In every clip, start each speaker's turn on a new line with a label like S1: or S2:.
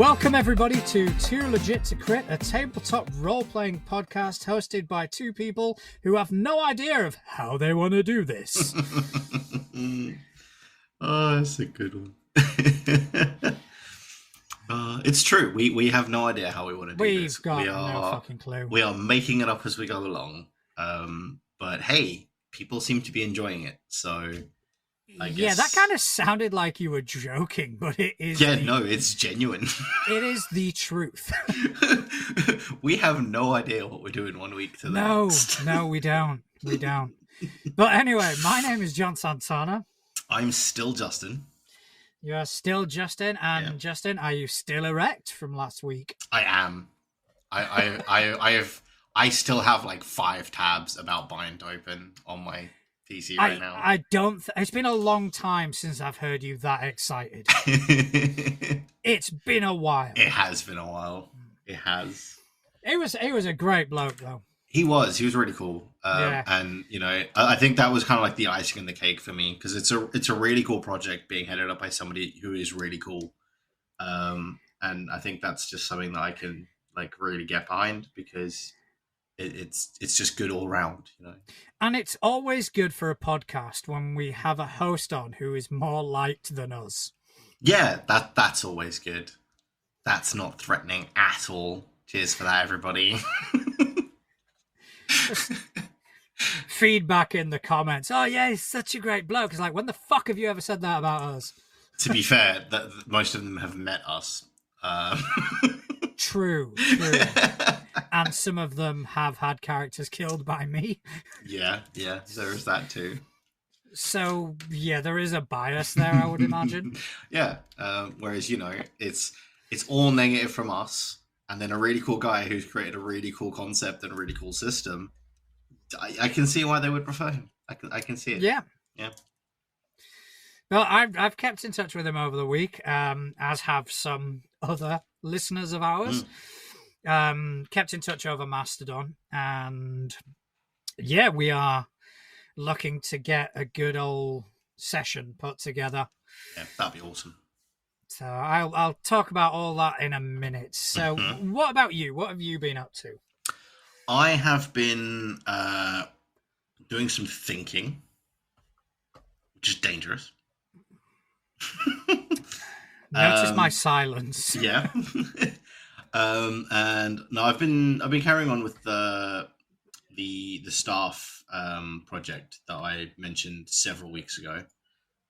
S1: Welcome everybody to Too Legit to Crit, a tabletop role-playing podcast hosted by two people who have no idea of how they want to do this.
S2: Oh, that's a good one. It's true. We have no idea how we want to do this.
S1: We've got no fucking clue.
S2: We are making it up as we go along. But hey, people seem to be enjoying it, so I guess...
S1: Yeah, that kind of sounded like you were joking, but it is...
S2: Yeah, no, it's genuine.
S1: It is the truth.
S2: We have no idea what we're doing 1 week to the next.
S1: No, we don't. We don't. But anyway, my name is John Santana.
S2: I'm still Justin.
S1: You are still Justin, and yeah. Justin, are you still erect from last week?
S2: I am. I still have like 5 tabs about Bind open on my PC right now.
S1: I don't. It's been a long time since I've heard you that excited. It's been a while.
S2: It has been a while. It has.
S1: It was a great bloke though.
S2: He was really cool.
S1: Yeah.
S2: And you know, I think that was kind of like the icing on the cake for me, because it's a really cool project being headed up by somebody who is really cool. And I think that's just something that I can like really get behind, because it's just good all around, you know.
S1: And it's always good for a podcast when we have a host on who is more liked than us.
S2: Yeah, that's always good. That's not threatening at all. Cheers for that, everybody.
S1: Feedback in the comments. Oh yeah, he's such a great bloke. It's like, when the fuck have you ever said that about us?
S2: To be fair, most of them have met us.
S1: True. And some of them have had characters killed by me.
S2: Yeah, there is that too.
S1: So yeah, there is a bias there, I would imagine.
S2: Yeah. Whereas, you know, it's all negative from us, and then a really cool guy who's created a really cool concept and a really cool system. I can see why they would prefer him. I can see it.
S1: Yeah. Well, I've kept in touch with him over the week, as have some other listeners of ours. Kept in touch over Mastodon, and yeah, we are looking to get a good old session put together.
S2: Yeah, that'd be awesome.
S1: So I'll talk about all that in a minute. So What about you? What have you been up to?
S2: I have been doing some thinking, which is dangerous.
S1: Notice my silence.
S2: Yeah. And no, I've been carrying on with the staff project that I mentioned several weeks ago.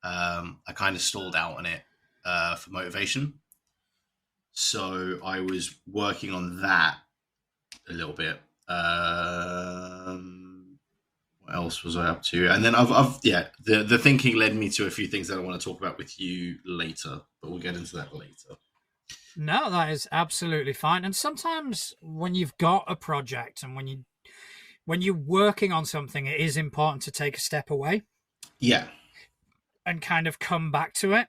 S2: I kind of stalled out on it for motivation, so I was working on that a little bit. What else was I up to? And then the thinking led me to a few things that I want to talk about with you later, but we'll get into that later.
S1: No, that is absolutely fine. And sometimes when you've got a project and when you're working on something, it is important to take a step away.
S2: Yeah.
S1: And kind of come back to it.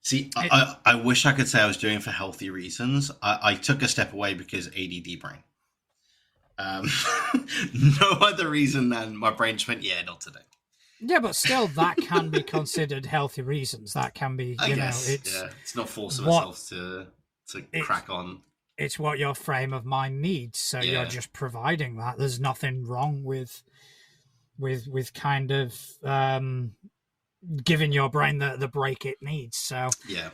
S2: See, I wish I could say I was doing it for healthy reasons. I took a step away because ADD brain. No other reason than my brain just went, yeah, not today.
S1: Yeah, but still, that can be considered healthy reasons. That can be,
S2: I guess, it's not forcing ourselves to crack on.
S1: It's what your frame of mind needs. So you're just providing that. There's nothing wrong with kind of giving your brain the break it needs. So
S2: yeah,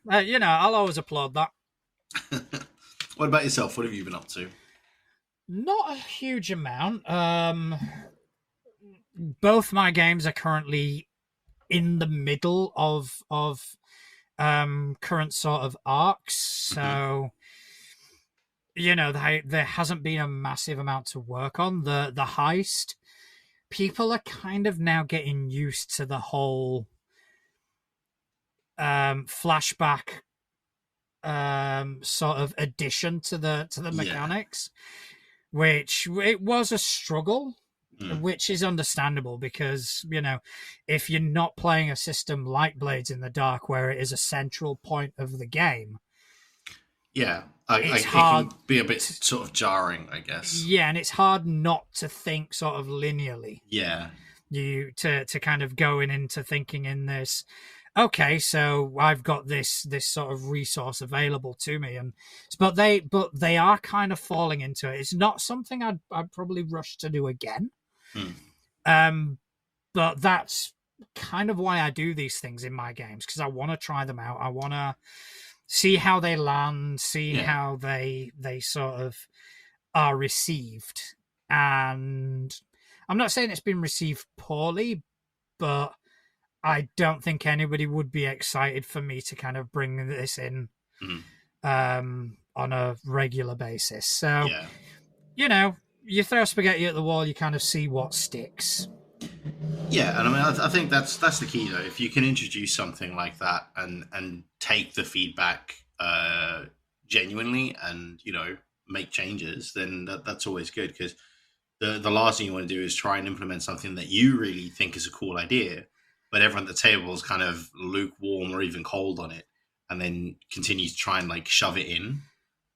S1: I'll always applaud that.
S2: What about yourself? What have you been up to?
S1: Not a huge amount. Both my games are currently in the middle of current sort of arcs, so there hasn't been a massive amount to work on. The heist, people are kind of now getting used to the whole flashback sort of addition to the mechanics. Which it was a struggle, which is understandable because, if you're not playing a system like Blades in the Dark where it is a central point of the game.
S2: Yeah, it can be a bit sort of jarring, I guess.
S1: Yeah, and it's hard not to think sort of linearly.
S2: Yeah.
S1: To kind of going into thinking in this okay, so I've got this sort of resource available to me, and but they are kind of falling into it. It's not something I'd probably rush to do again.
S2: Hmm.
S1: But that's kind of why I do these things in my games, because I want to try them out. I want to see how they land, see how they sort of are received. And I'm not saying it's been received poorly, but I don't think anybody would be excited for me to kind of bring this in on a regular basis. So,
S2: Yeah.
S1: You throw spaghetti at the wall, you kind of see what sticks.
S2: Yeah, and I mean, I think that's the key though. If you can introduce something like that and take the feedback genuinely, and make changes, then that's always good. Because the last thing you want to do is try and implement something that you really think is a cool idea, but everyone at the table is kind of lukewarm or even cold on it, and then continue to try and like shove it in,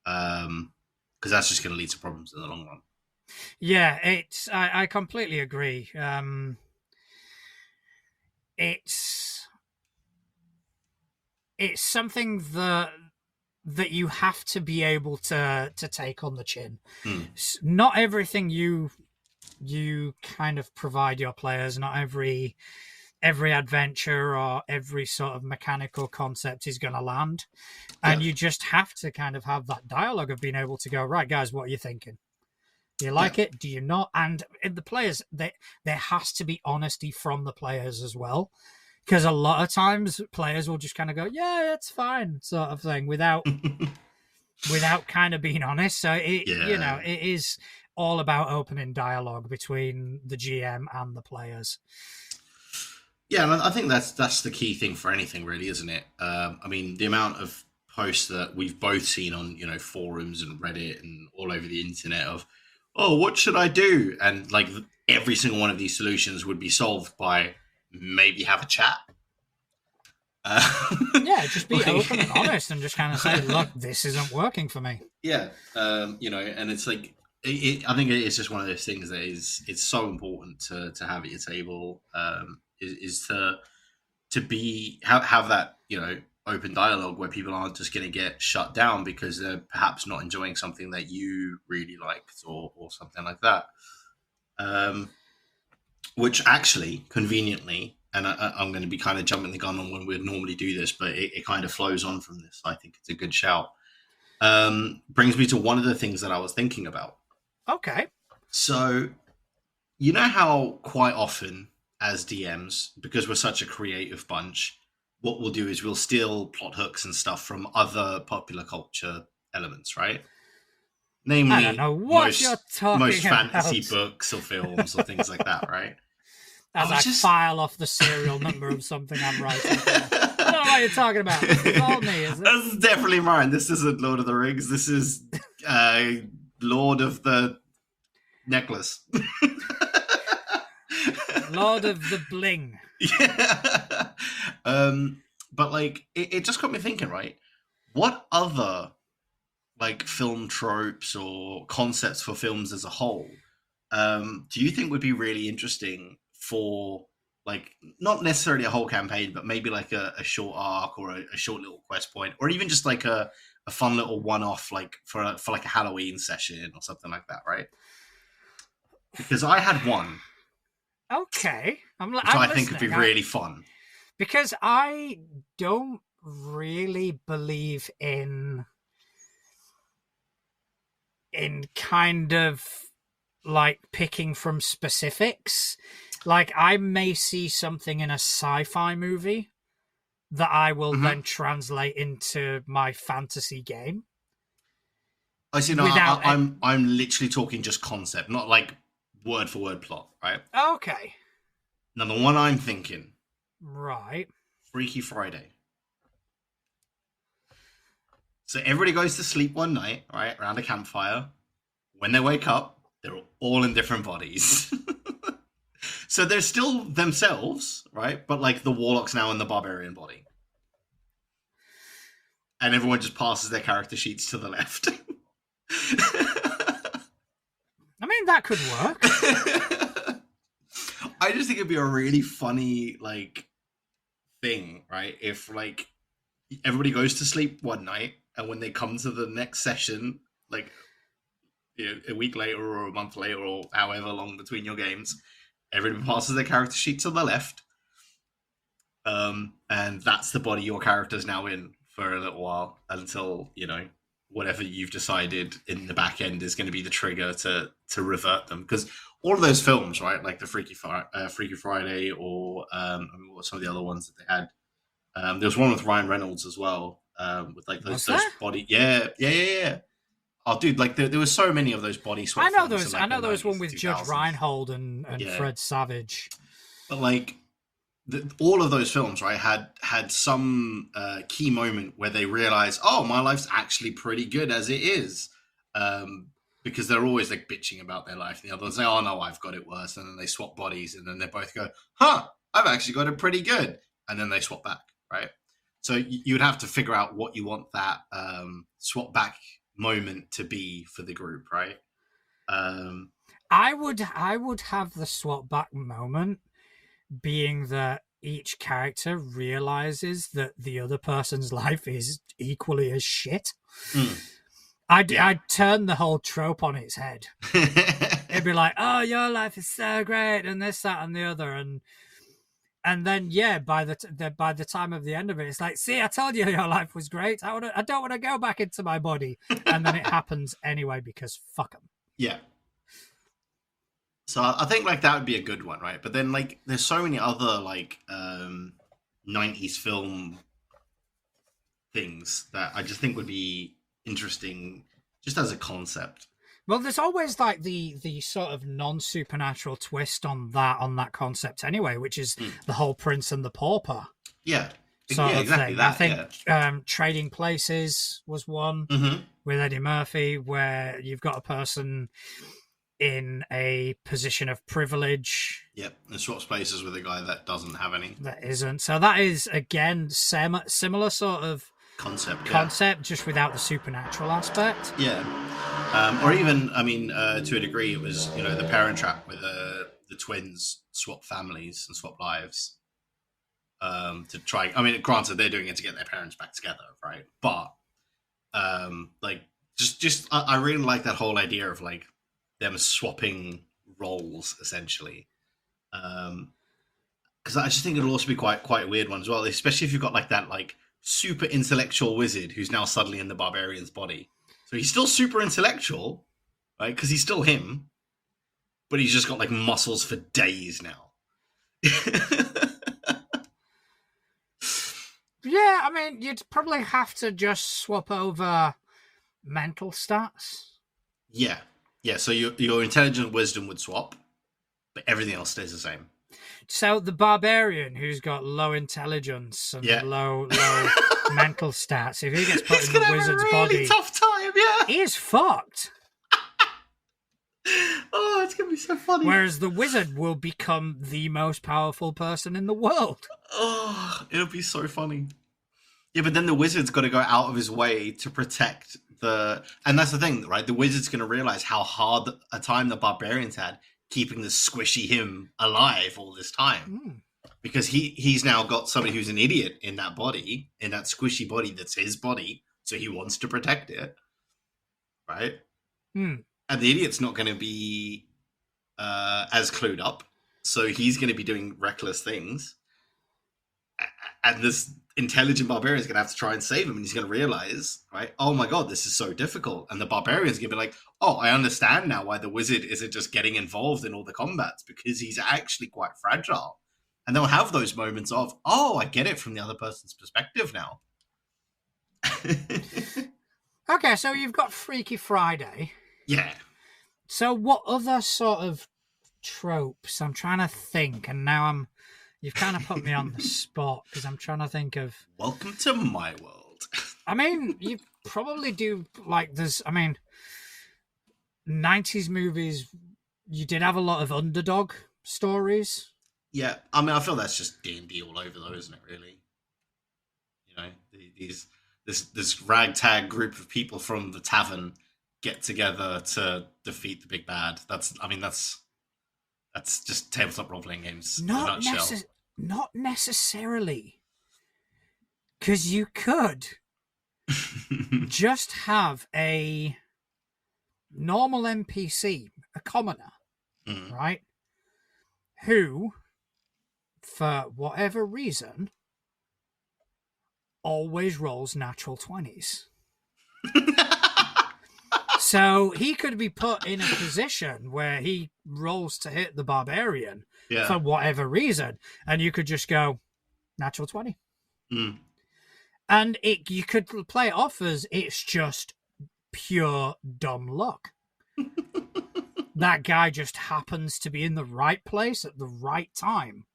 S2: because that's just going to lead to problems in the long run.
S1: Yeah, I completely agree. It's something that you have to be able to take on the chin. Not everything you kind of provide your players, not every adventure or every sort of mechanical concept is going to land, and you just have to kind of have that dialogue of being able to go, right, guys, what are you thinking? Do you like it? Do you not? And in the players, there has to be honesty from the players as well, because a lot of times players will just kind of go, yeah, it's fine, sort of thing, without kind of being honest. So it is all about opening dialogue between the GM and the players.
S2: Yeah, and I think that's the key thing for anything, really, isn't it? I mean, the amount of posts that we've both seen on forums and Reddit and all over the internet of, oh, what should I do? And like every single one of these solutions would be solved by maybe have a chat.
S1: Just be open and honest and just kind of say, look, this isn't working for me.
S2: Yeah, and it's like, I think it's just one of those things that it's so important to have at your table, is to be have that open dialogue where people aren't just going to get shut down because they're perhaps not enjoying something that you really liked or something like that. Which actually, conveniently, and I'm going to be kind of jumping the gun on when we'd normally do this, but it kind of flows on from this. I think it's a good shout. Brings me to one of the things that I was thinking about.
S1: Okay.
S2: So, you know how quite often as DMs, because we're such a creative bunch, what we'll do is we'll steal plot hooks and stuff from other popular culture elements, right? Namely,
S1: I don't know what you're talking
S2: most
S1: about.
S2: fantasy books or films or things like that, right?
S1: As I file off the serial number of something I'm writing. I don't know what you're talking about. This is all me, is it?
S2: This is definitely mine. This isn't Lord of the Rings. This is Lord of the Necklace.
S1: Lord of the Bling.
S2: Yeah. But like it just got me thinking, right? What other like film tropes or concepts for films as a whole do you think would be really interesting for, like, not necessarily a whole campaign, but maybe like a short arc or a short little quest point, or even just like a fun little one-off, like for like a Halloween session or something like that, right? Because I had one.
S1: Okay.
S2: Which I think would be really fun.
S1: Because I don't really believe in kind of like picking from specifics. Like, I may see something in a sci-fi movie that I will then translate into my fantasy game.
S2: I see. No, I'm literally talking just concept, not like word for word plot, right?
S1: Okay.
S2: Now, the one I'm thinking,
S1: right,
S2: Freaky Friday. So everybody goes to sleep one night, right, around a campfire. When they wake up, they're all in different bodies. So they're still themselves, right? But like the warlock's now in the barbarian body. And everyone just passes their character sheets to the left.
S1: I mean, that could work.
S2: I just think it'd be a really funny, like, thing, right? If like everybody goes to sleep one night, and when they come to the next session, like a week later or a month later or however long between your games, everybody passes their character sheet to the left, and that's the body your character's now in for a little while until whatever you've decided in the back end is going to be the trigger to revert them. Because all of those films, right, like the Freaky Friday, or what some of the other ones that they had. There was one with Ryan Reynolds as well, with like those body. Yeah. Oh, dude, like there were so many of those body swap.
S1: I know those. I know there was one with Judge Reinhold and Fred Savage.
S2: But like all of those films, right, had some key moment where they realize, oh, my life's actually pretty good as it is, because they're always like bitching about their life. The others say, oh no, I've got it worse, and then they swap bodies, and then they both go, huh, I've actually got it pretty good, and then they swap back, right? So you would have to figure out what you want that swap back moment to be for the group, right?
S1: I would have the swap back moment being that each character realizes that the other person's life is equally as shit. I'd turn the whole trope on its head. It'd be like, oh, your life is so great, and this, that, and the other, and then by the time of the end of it, it's like, see, I told you your life was great. I don't want to go back into my body, and then it happens anyway because fuck them.
S2: Yeah. So I think like that would be a good one, right? But then like there's so many other like 90s film things that I just think would be interesting just as a concept.
S1: Well, there's always like the sort of non-supernatural twist on that concept anyway, which is the whole Prince and the Pauper.
S2: Yeah.
S1: Exactly that. I think Trading Places was one with Eddie Murphy, where you've got a person in a position of privilege.
S2: Yep, and swaps places with a guy that doesn't have any.
S1: That isn't. So that is, again, similar sort of concept, just without the supernatural aspect.
S2: Yeah. Or even, I mean, to a degree, it was, the Parent Trap where the twins swap families and swap lives to try. I mean, granted, they're doing it to get their parents back together, right? But, like, I really like that whole idea of, like, them swapping roles essentially, because I just think it'll also be quite a weird one as well, especially if you've got like that like super intellectual wizard who's now suddenly in the barbarian's body. So he's still super intellectual, right? Because he's still him, but he's just got like muscles for days now.
S1: Yeah, I mean, you'd probably have to just swap over mental stats.
S2: Yeah, so your intelligent wisdom would swap, but everything else stays the same.
S1: So the barbarian who's got low intelligence and low mental stats, if he gets put in the wizard's body,
S2: tough time, yeah,
S1: he is fucked.
S2: Oh, it's gonna be so funny.
S1: Whereas the wizard will become the most powerful person in the world. Oh,
S2: it'll be so funny. Yeah, but then the wizard's got to go out of his way to protect and that's the thing, right? The wizard's going to realize how hard a time the barbarians had keeping the squishy him alive all this time, because he's now got somebody who's an idiot in that body, in that squishy body that's his body, so he wants to protect it, right? And the idiot's not going to be as clued up, so he's going to be doing reckless things, and this intelligent barbarian is going to have to try and save him, and he's going to realize, right, oh my god, this is so difficult. And the barbarian's going to be like, oh, I understand now why the wizard isn't just getting involved in all the combats, because he's actually quite fragile. And they'll have those moments of, oh, I get it from the other person's perspective now.
S1: Okay, so you've got Freaky Friday.
S2: Yeah.
S1: So what other sort of tropes? I'm trying to think, and now you've kind of put me on the spot because I'm trying to think of...
S2: Welcome to my world.
S1: I mean, you probably do, like, 90s movies, you did have a lot of underdog stories.
S2: Yeah, I mean, I feel that's just D&D all over, though, isn't it, really? This ragtag group of people from the tavern get together to defeat the big bad. That's just tabletop role-playing games in a nutshell.
S1: Not necessarily. Because you could just have a normal NPC, a commoner, right? Who, for whatever reason, always rolls natural 20s. So he could be put in a position where he rolls to hit the barbarian for whatever reason, and you could just go natural 20. And you could play it off as it's just pure dumb luck. That guy just happens to be in the right place at the right time.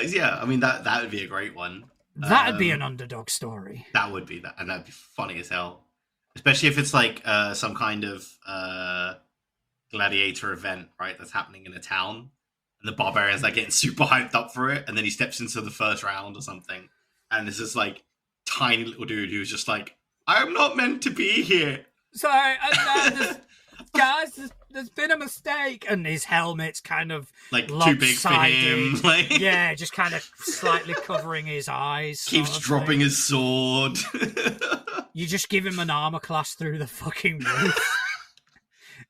S2: Yeah, I mean, that would be a great one.
S1: That'd be an underdog story.
S2: That would be that, and that'd be funny as hell. Especially if it's like some kind of gladiator event, right? That's happening in a town, and the barbarian's like getting super hyped up for it, and then he steps into the first round or something, and there's this like tiny little dude who's just like, "I'm not meant to be here."
S1: Sorry, guys, there's been a mistake, and his helmet's kind of
S2: like too big for him. Like...
S1: yeah, just kind of slightly covering his eyes.
S2: Keeps dropping his sword.
S1: You just give him an armor class through the fucking roof.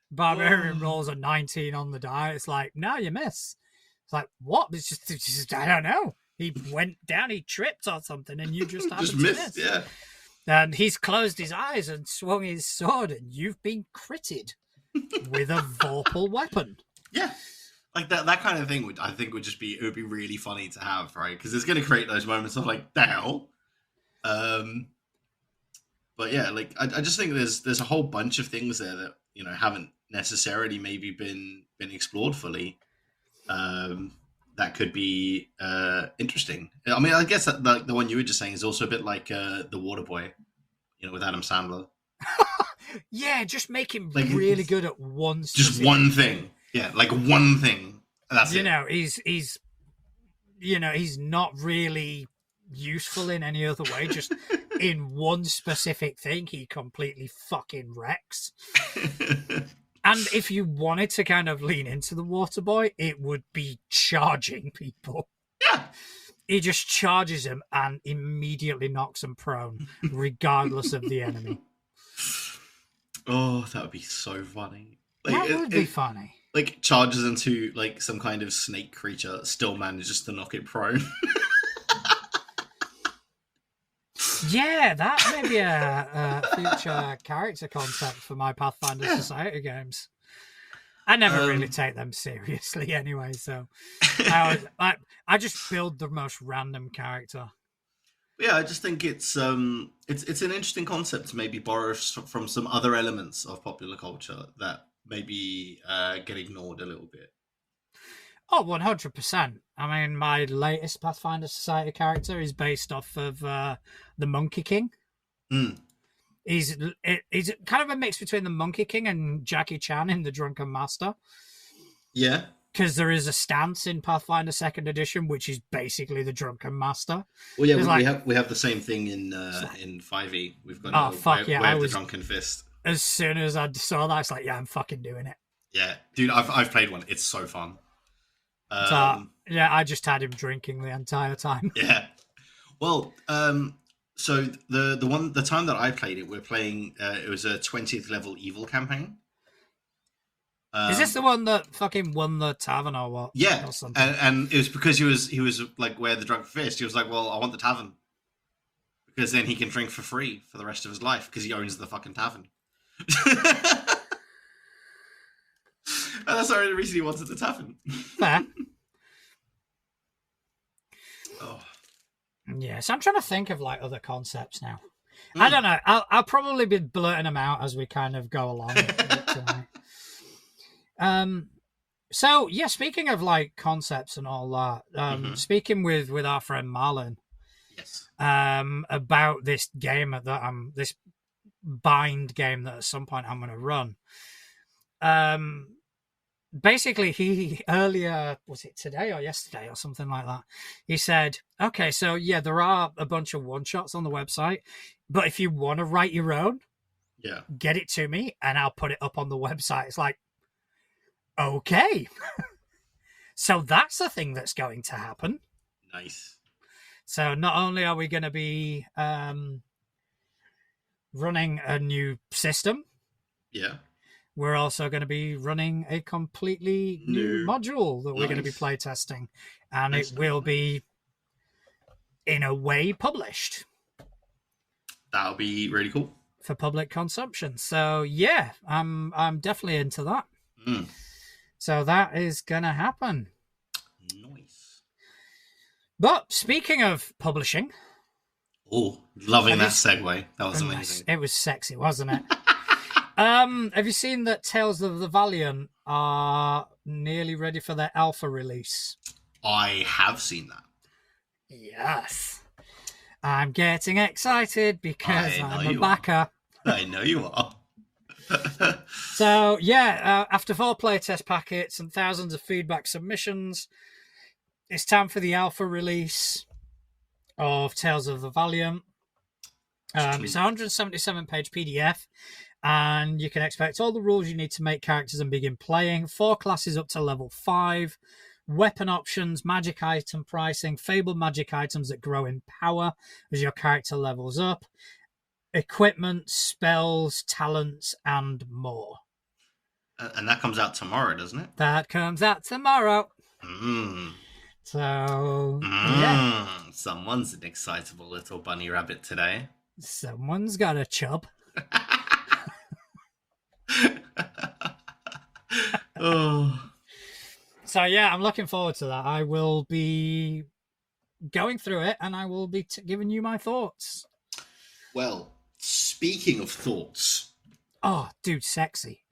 S1: Barbarian rolls a 19 on the die. It's like, no, you miss. It's like, what? It's just I don't know. He went down, he tripped or something, and you just happened to
S2: missed,
S1: miss.
S2: Yeah.
S1: And he's closed his eyes and swung his sword, and you've been critted with a vorpal weapon.
S2: Yeah. Like that kind of thing I think would be really funny to have, right? Because it's going to create those moments of like, the hell? But yeah, like I just think there's a whole bunch of things there that, you know, haven't necessarily maybe been explored fully. That could be interesting. I mean, I guess that the one you were just saying is also a bit like the Waterboy, you know, with Adam Sandler.
S1: Yeah, just make him like, really good at one.
S2: Just one thing. Yeah, like one thing. That's it.
S1: You know, he's not really useful in any other way. Just in one specific thing, he completely fucking wrecks. And if you wanted to kind of lean into the Waterboy, it would be charging people.
S2: Yeah.
S1: He just charges him and immediately knocks them prone, regardless of the enemy.
S2: Oh, that would be so funny. Like,
S1: that would be funny.
S2: Like, charges into, like, some kind of snake creature, still manages to knock it prone.
S1: Yeah, that may be a future character concept for my Pathfinder Society games. I never really take them seriously anyway, so I just build the most random character.
S2: Yeah, I just think it's an interesting concept to maybe borrow from some other elements of popular culture that maybe get ignored a little bit.
S1: Oh, 100%. I mean, my latest Pathfinder Society character is based off of the Monkey King. He's kind of a mix between the Monkey King and Jackie Chan in The Drunken Master.
S2: Yeah.
S1: Because there is a stance in Pathfinder 2nd Edition, which is basically the Drunken Master.
S2: Well, yeah, we have the same thing in 5e. We've got the Drunken Fist.
S1: As soon as I saw that, it's like, yeah, I'm fucking doing it.
S2: Yeah, dude, I've played one. It's so fun.
S1: Yeah, I just had him drinking the entire time.
S2: Yeah. Well, so the time that I played it, we're playing. It was a 20th level evil campaign.
S1: Is this the one that fucking won the tavern or what?
S2: Yeah,
S1: or something?
S2: And it was because he was like, wear the drunk fist. He was like, well, I want the tavern because then he can drink for free for the rest of his life because he owns the fucking tavern. And that's the only reason he wanted the tavern.
S1: Fair.
S2: Oh.
S1: Yeah, so I'm trying to think of like other concepts now. I don't know. I'll probably be blurting them out as we kind of go along tonight. So yeah, speaking of like concepts and all that, speaking with our friend Marlon,
S2: yes,
S1: about this game this bind game that at some point I'm going to run. Basically, he earlier, was it today or yesterday or something like that? He said, okay, so yeah, there are a bunch of one-shots on the website, but if you want to write your own, get it to me and I'll put it up on the website. It's like, okay. So that's a thing that's going to happen.
S2: Nice.
S1: So not only are we going to be running a new system,
S2: Yeah.
S1: we're also going to be running a completely new module that we're going to be playtesting, and it will be, in a way, published.
S2: That'll be really cool
S1: for public consumption. So yeah, I'm definitely into that. So that is gonna happen.
S2: Nice.
S1: But speaking of publishing,
S2: loving that segue. That was amazing.
S1: It was sexy, wasn't it? Have you seen that Tales of the Valiant are nearly ready for their alpha release?
S2: I have seen that.
S1: Yes. I'm getting excited because I'm a backer.
S2: I know you are.
S1: So, yeah, after 4 playtest packets and thousands of feedback submissions, it's time for the alpha release of Tales of the Valiant. It's a 177-page PDF, and you can expect all the rules you need to make characters and begin playing. 4 classes up to level 5. Weapon options, magic item pricing, fabled magic items that grow in power as your character levels up, equipment, spells, talents, and more.
S2: And that comes out tomorrow, doesn't it?
S1: That comes out tomorrow. So, yeah.
S2: Someone's an excitable little bunny rabbit today.
S1: Someone's got a chub. So, yeah, I'm looking forward to that. I will be going through it, and I will be giving you my thoughts.
S2: Well, speaking of thoughts.
S1: Oh, dude, sexy.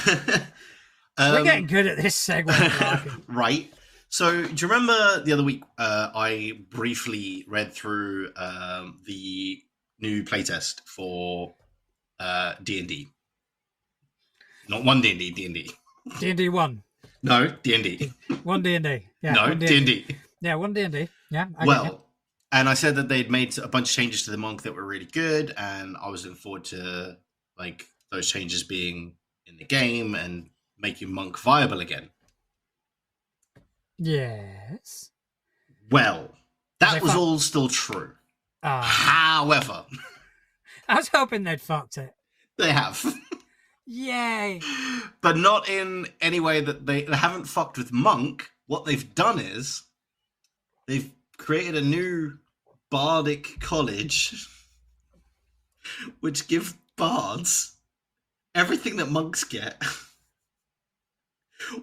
S1: We're getting good at this segue.
S2: Right. So, do you remember the other week I briefly read through the new playtest for D&D? Not one D&D, D&D.
S1: D&D 1.
S2: No, D&D.
S1: One D&D. Yeah,
S2: no, D&D.
S1: Yeah, one D&D. Yeah.
S2: And I said that they'd made a bunch of changes to the monk that were really good, and I was looking forward to like those changes being in the game and making monk viable again.
S1: Yes.
S2: Well, that was all still true. However,
S1: I was hoping they'd fucked it.
S2: They have.
S1: Yay.
S2: But not in any way that they haven't fucked with monk. What they've done is they've created a new bardic college which give bards everything that monks get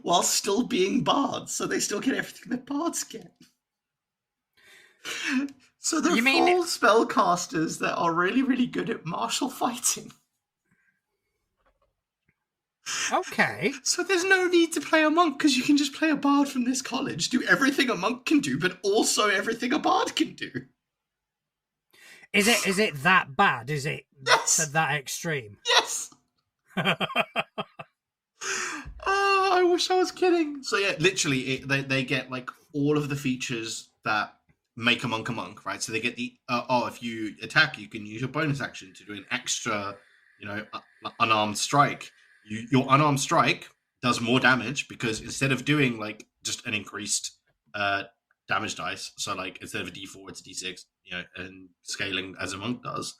S2: while still being bards, so they still get everything that bards get. So they're full spellcasters that are really, really good at martial fighting.
S1: Okay.
S2: So there's no need to play a monk because you can just play a bard from this college, do everything a monk can do, but also everything a bard can do.
S1: Is it that bad? Is it that extreme?
S2: Yes. I wish I was kidding. So yeah, literally, they get like all of the features that make a monk, right? So they get the if you attack, you can use your bonus action to do an extra, unarmed strike. Your unarmed strike does more damage because instead of doing like just an increased damage dice, so like instead of a D4, it's a D6, and scaling as a monk does,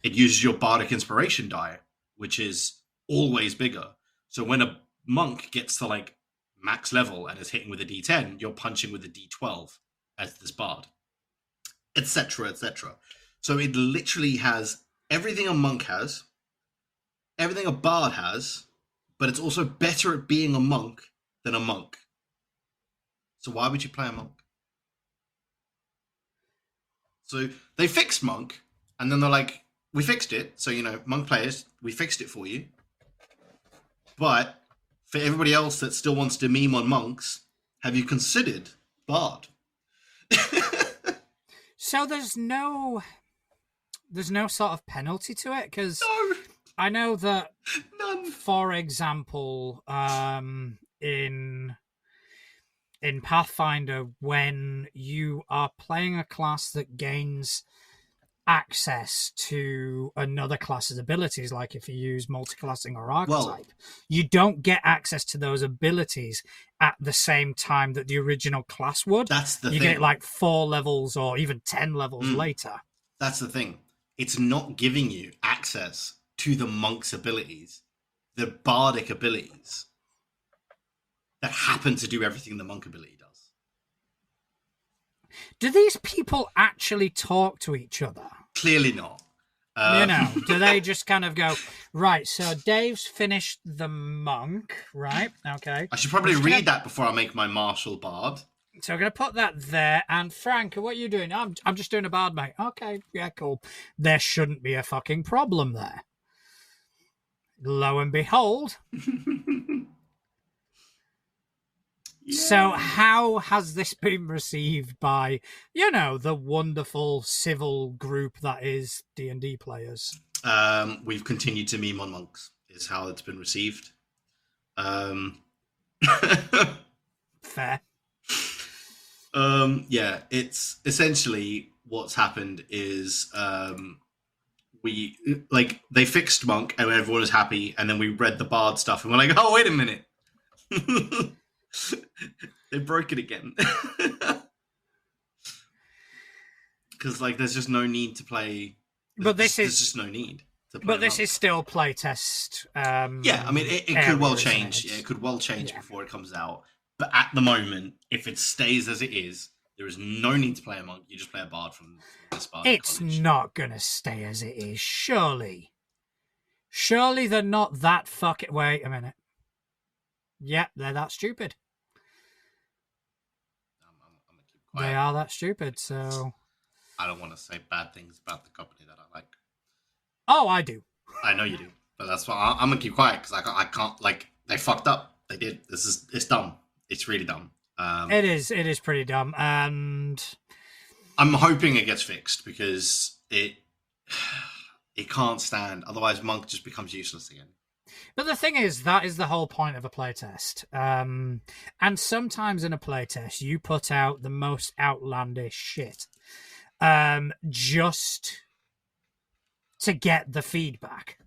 S2: it uses your bardic inspiration die, which is always bigger. So when a monk gets to like max level and is hitting with a D10, you're punching with a D12 as this bard, etc., etc. So it literally has everything a monk has, everything a bard has, but it's also better at being a monk than a monk. So why would you play a monk? So they fixed monk, and then they're like, we fixed it. So, monk players, we fixed it for you. But for everybody else that still wants to meme on monks, have you considered bard?
S1: So there's no sort of penalty to it? Because I know that, for example, in Pathfinder, when you are playing a class that gains access to another class's abilities, like if you use multiclassing or archetype.
S2: Well,
S1: you don't get access to those abilities at the same time that the original class would.
S2: That's the
S1: thing. You get it like 4 levels or even 10 levels later.
S2: That's the thing. It's not giving you access to the monk's abilities, the bardic abilities that happen to do everything the monk ability does.
S1: Do these people actually talk to each other?
S2: Clearly not.
S1: Do they just kind of go, right, so Dave's finished the monk, right? Okay.
S2: I should probably read that before I make my martial bard.
S1: So I'm going to put that there. And Frank, what are you doing? I'm just doing a bard, mate. Okay, yeah, cool. There shouldn't be a fucking problem there. Lo and behold. Yeah. So how has this been received by, the wonderful civil group that is D&D players?
S2: We've continued to meme on monks, is how it's been received.
S1: Fair.
S2: Yeah, it's essentially what's happened is they fixed monk and everyone was happy, and then we read the bard stuff and we're like, oh, wait a minute. They broke it again. Because there's just no need to play. There's just no need to play.
S1: But this is still playtest.
S2: Yeah, I mean it could well change. Yeah, it could well change before it comes out. But at the moment, if it stays as it is, there is no need to play a monk. You just play a bard from this bard.
S1: It's not gonna stay as it is, surely. Surely they're not that fucking. Wait a minute. Yeah, they're that stupid. I'm gonna keep quiet. They are that stupid, so...
S2: I don't want to say bad things about the company that I like.
S1: Oh, I do.
S2: I know you do. But that's why I'm gonna keep quiet, because I can't, they fucked up. They did. It's dumb. It's really dumb.
S1: It is pretty dumb, and...
S2: I'm hoping it gets fixed, because it can't stand. Otherwise, Monk just becomes useless again.
S1: But the thing is, that is the whole point of a playtest. And sometimes in a playtest, you put out the most outlandish shit. Just to get the feedback.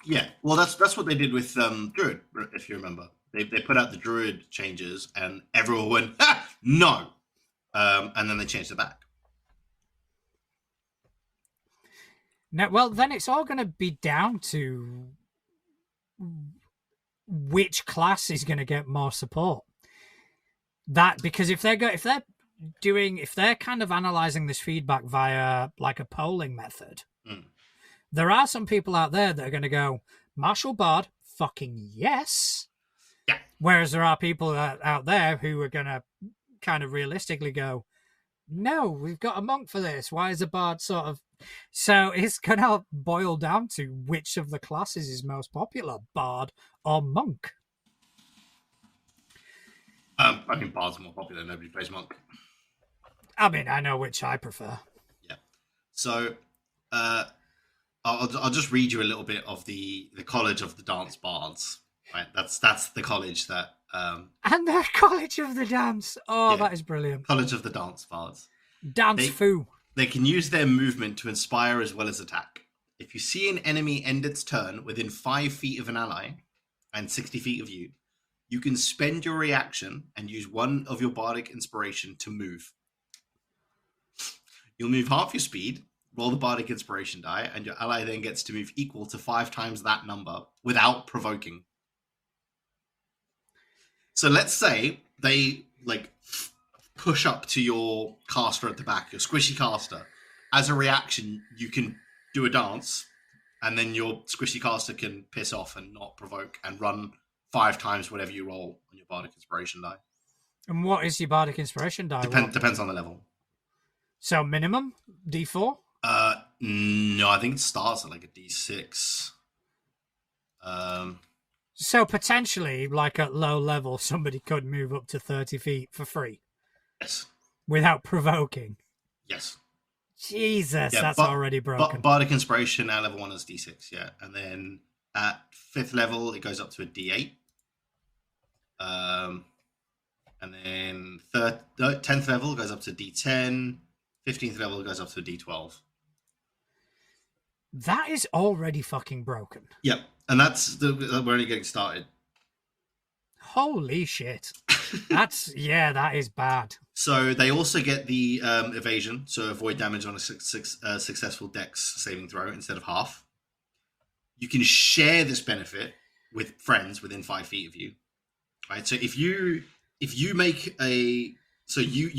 S2: Yeah, well, that's what they did with Druid, if you remember. They put out the Druid changes, and everyone went, no! And then they changed it back.
S1: Now, well, then it's all going to be down to which class is going to get more support. Because if they're kind of analyzing this feedback via a polling method, there are some people out there that are going to go, Martial Bard, fucking yes.
S2: Yeah.
S1: Whereas there are people out there who are going to kind of realistically go, no, we've got a monk for this. Why is a bard sort of... So it's going to boil down to which of the classes is most popular, bard or monk.
S2: I think bard's more popular. Nobody plays monk.
S1: I mean, I know which I prefer.
S2: Yeah. So I'll just read you a little bit of the College of the Dance Bards. Right. That's the college that...
S1: And the College of the Dance. Oh, yeah. That is brilliant.
S2: College of the Dance Bards.
S1: Dance foo.
S2: They can use their movement to inspire as well as attack. If you see an enemy end its turn within 5 feet of an ally and 60 feet of you, you can spend your reaction and use one of your bardic inspiration to move. You'll move half your speed, roll the bardic inspiration die, and your ally then gets to move equal to 5 times that number without provoking. So let's say they push up to your caster at the back, your squishy caster. As a reaction, you can do a dance, and then your squishy caster can piss off and not provoke and run 5 times whatever you roll on your bardic inspiration die.
S1: And what is your bardic inspiration die?
S2: Depends on the level.
S1: So minimum D4?
S2: No, I think it starts at a D6.
S1: So potentially, at low level, somebody could move up to 30 feet for free.
S2: Yes.
S1: Without provoking.
S2: Yes.
S1: Jesus, yeah, that's already broken.
S2: Bardic Inspiration at level 1 is D6, yeah. And then at 5th level, it goes up to a D8. And then 10th level goes up to D10. 15th level goes up to a D12.
S1: That is already fucking broken.
S2: Yep, and we're only getting started.
S1: Holy shit. That is bad.
S2: So they also get the evasion, so avoid damage on a successful dex saving throw instead of half. You can share this benefit with friends within 5 feet of you, right? So if you make you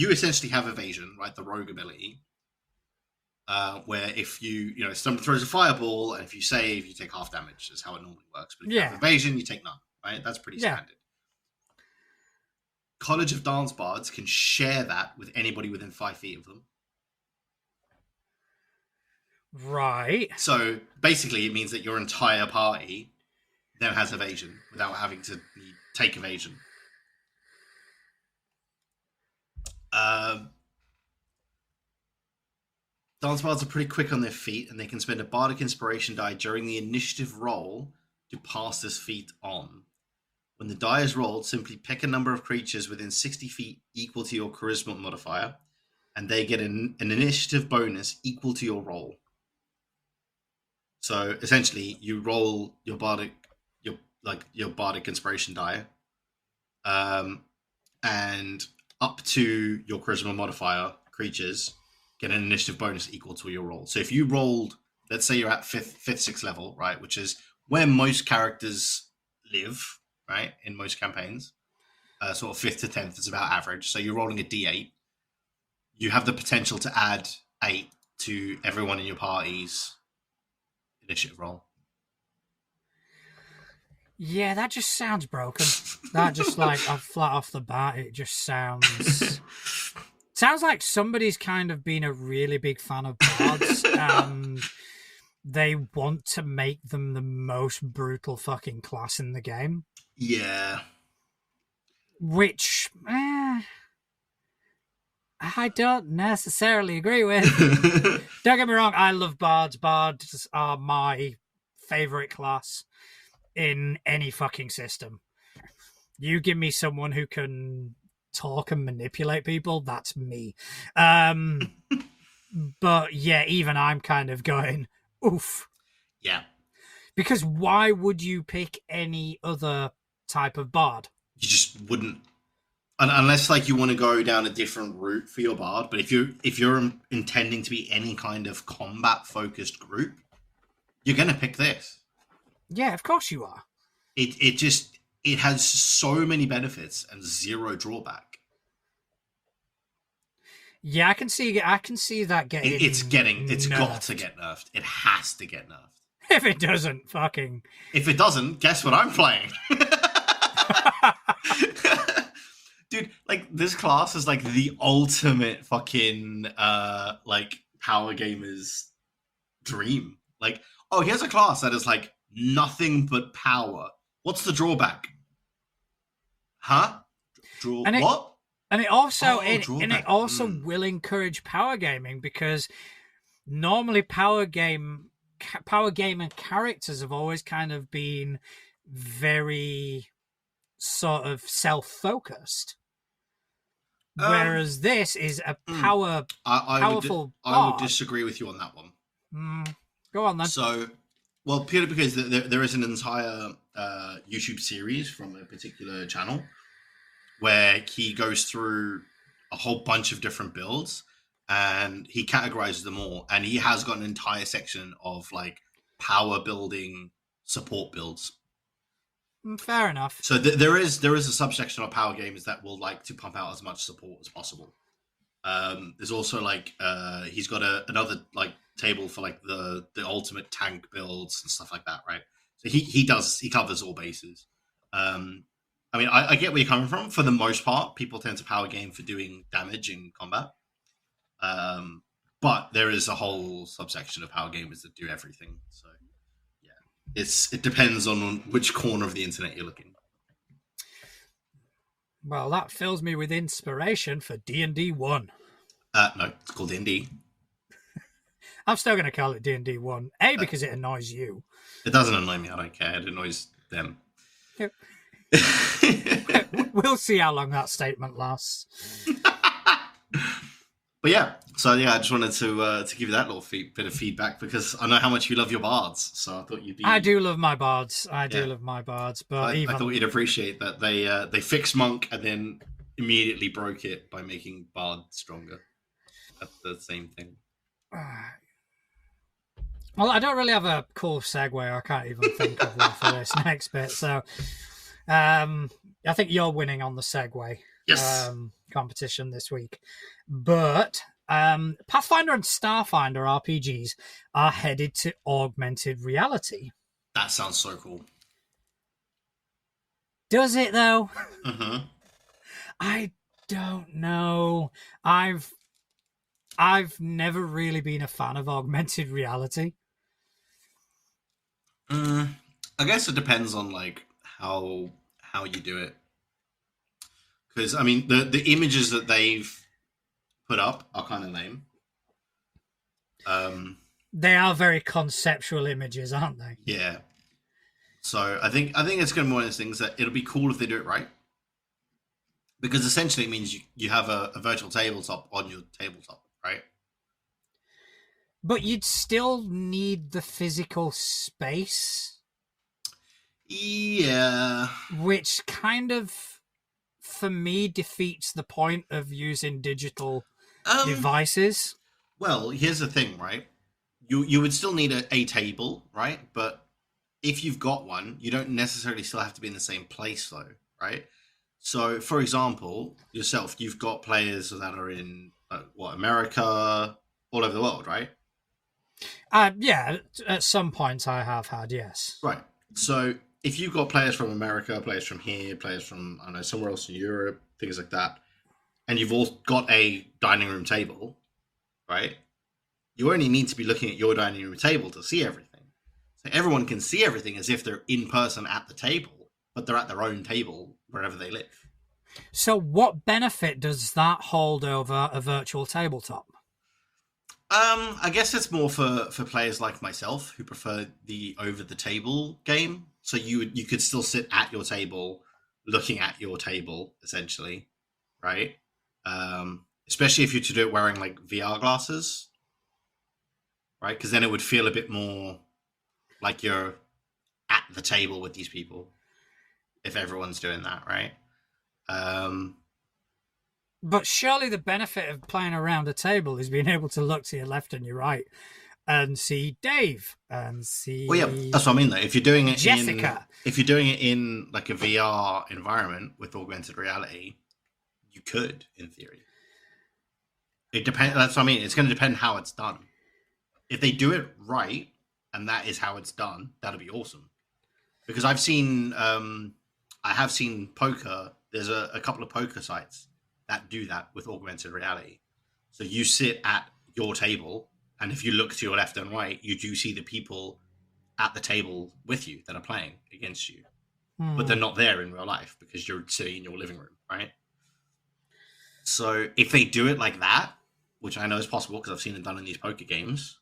S2: essentially have evasion, right? The rogue ability, where if someone throws a fireball and if you save, you take half damage. Is how it normally works. But if you have evasion, you take none, right? That's pretty standard. College of Dance Bards can share that with anybody within 5 feet of them.
S1: Right.
S2: So basically, it means that your entire party then has evasion without having to take evasion. Dance Bards are pretty quick on their feet, and they can spend a Bardic Inspiration die during the initiative roll to pass this feat on. When the die is rolled, simply pick a number of creatures within 60 feet equal to your charisma modifier, and they get an initiative bonus equal to your roll. So essentially, you roll your bardic inspiration die, and up to your charisma modifier, creatures get an initiative bonus equal to your roll. So if you rolled, let's say you're at fifth, 6th level, right, which is where most characters live. Right, in most campaigns, sort of 5th to 10th is about average. So you're rolling a d8. You have the potential to add 8 to everyone in your party's initiative roll.
S1: Yeah, that just sounds broken. That just like flat off the bat, it just sounds like somebody's kind of been a really big fan of bards and they want to make them the most brutal fucking class in the game.
S2: Yeah.
S1: Which I don't necessarily agree with. Don't get me wrong, I love bards. Bards are my favorite class in any fucking system. You give me someone who can talk and manipulate people, that's me. But yeah, even I'm kind of going, oof.
S2: Yeah.
S1: Because why would you pick any other type of bard?
S2: You just wouldn't, unless like you want to go down a different route for your bard. But if you're intending to be any kind of combat focused group, you're gonna pick this.
S1: Yeah, of course you are.
S2: It has so many benefits and zero drawback.
S1: Yeah, I can see that getting.
S2: It's got to get nerfed. It has to get nerfed.
S1: If it doesn't, fucking.
S2: If it doesn't, guess what I'm playing? Dude, like, this class is like the ultimate fucking like power gamer's dream. Like, oh, here's a class that is like nothing but power. What's the drawback? Huh? What?
S1: And it also will encourage power gaming, because normally power gamer characters have always kind of been very sort of self-focused, whereas this is a powerful.
S2: I would disagree with you on that one.
S1: Go on then.
S2: So, well, purely because there is an entire YouTube series from a particular channel where he goes through a whole bunch of different builds and he categorizes them all, and he has got an entire section of like power building support builds.
S1: Fair enough.
S2: So there is a subsection of power gamers that will like to pump out as much support as possible. There's also like he's got another like table for like the ultimate tank builds and stuff like that, right? So he covers all bases. I mean, I get where you're coming from. For the most part, people tend to power game for doing damage in combat. But there is a whole subsection of power gamers that do everything. So yeah, it depends on which corner of the internet you're looking.
S1: Well, that fills me with inspiration for D&D 1.
S2: No, it's called D&D.
S1: I'm still going to call it D&D 1. Because it annoys you.
S2: It doesn't annoy me. I don't care. It annoys them.
S1: Yep. We'll see how long that statement lasts.
S2: But yeah, so yeah, I just wanted to give you that little bit of feedback because I know how much you love your bards. So I thought you'd be.
S1: I do love my bards. I do
S2: Yeah.
S1: love my bards,
S2: So
S1: but
S2: I thought you'd appreciate that they fixed Monk and then immediately broke it by making Bard stronger. That's the same thing.
S1: Well, I don't really have a cool segue. I can't even think of one for this next bit. So, I think you're winning on the segue
S2: Yes.
S1: competition this week. But Pathfinder and Starfinder RPGs are headed to augmented reality.
S2: That sounds so cool.
S1: Does it though?
S2: Mm-hmm.
S1: I don't know. I've never really been a fan of augmented reality.
S2: I guess it depends on like how you do it. Because I mean, the images that they've put up are kind of lame.
S1: They are very conceptual images, aren't they?
S2: Yeah. So I think it's going to be one of those things that it'll be cool if they do it right, because essentially it means you have a virtual tabletop on your tabletop, right?
S1: But you'd still need the physical space.
S2: Yeah.
S1: Which kind of, for me, defeats the point of using digital devices.
S2: Well, here's the thing, right? You would still need a table, right? But if you've got one, you don't necessarily still have to be in the same place, though, right? So, for example, yourself, you've got players that are in America, all over the world, right?
S1: Yeah, at some points I have had, yes.
S2: Right. So, if you've got players from America, players from here, players from, I don't know, somewhere else in Europe, things like that, and you've all got a dining room table, right? You only need to be looking at your dining room table to see everything. So everyone can see everything as if they're in person at the table, but they're at their own table wherever they live.
S1: So what benefit does that hold over a virtual tabletop?
S2: I guess it's more for players like myself who prefer the over the table game. So you could still sit at your table, looking at your table, essentially, right? Especially if you're to do it wearing like VR glasses, right? Because then it would feel a bit more like you're at the table with these people if everyone's doing that, right?
S1: But surely the benefit of playing around a table is being able to look to your left and your right and see Dave and see.
S2: Well, yeah, that's what I mean. Though, if you're doing it
S1: Jessica,
S2: if you're doing it in like a VR environment with augmented reality, you could, in theory. It depends. That's what I mean. It's going to depend how it's done. If they do it right, and that is how it's done, that'll be awesome. Because I have seen poker. There's a couple of poker sites that do that with augmented reality. So you sit at your table, and if you look to your left and right, you do see the people at the table with you that are playing against you. But they're not there in real life because you're sitting in your living room, right? So if they do it like that, which I know is possible because I've seen it done in these poker games,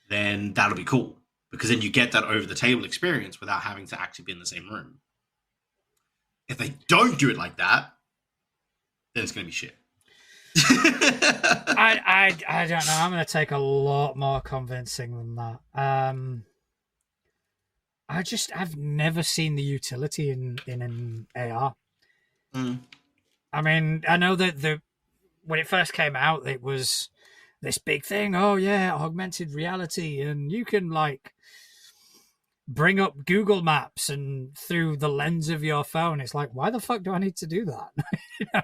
S2: then that'll be cool. Because then you get that over the table experience without having to actually be in the same room. If they don't do it like that, then it's going to be shit.
S1: I don't know. I'm going to take a lot more convincing than that. I've never seen the utility in an AR. I mean, I know that when it first came out, it was this big thing. Oh yeah, augmented reality, and you can like bring up Google Maps and through the lens of your phone. It's like, why the fuck do I need to do that?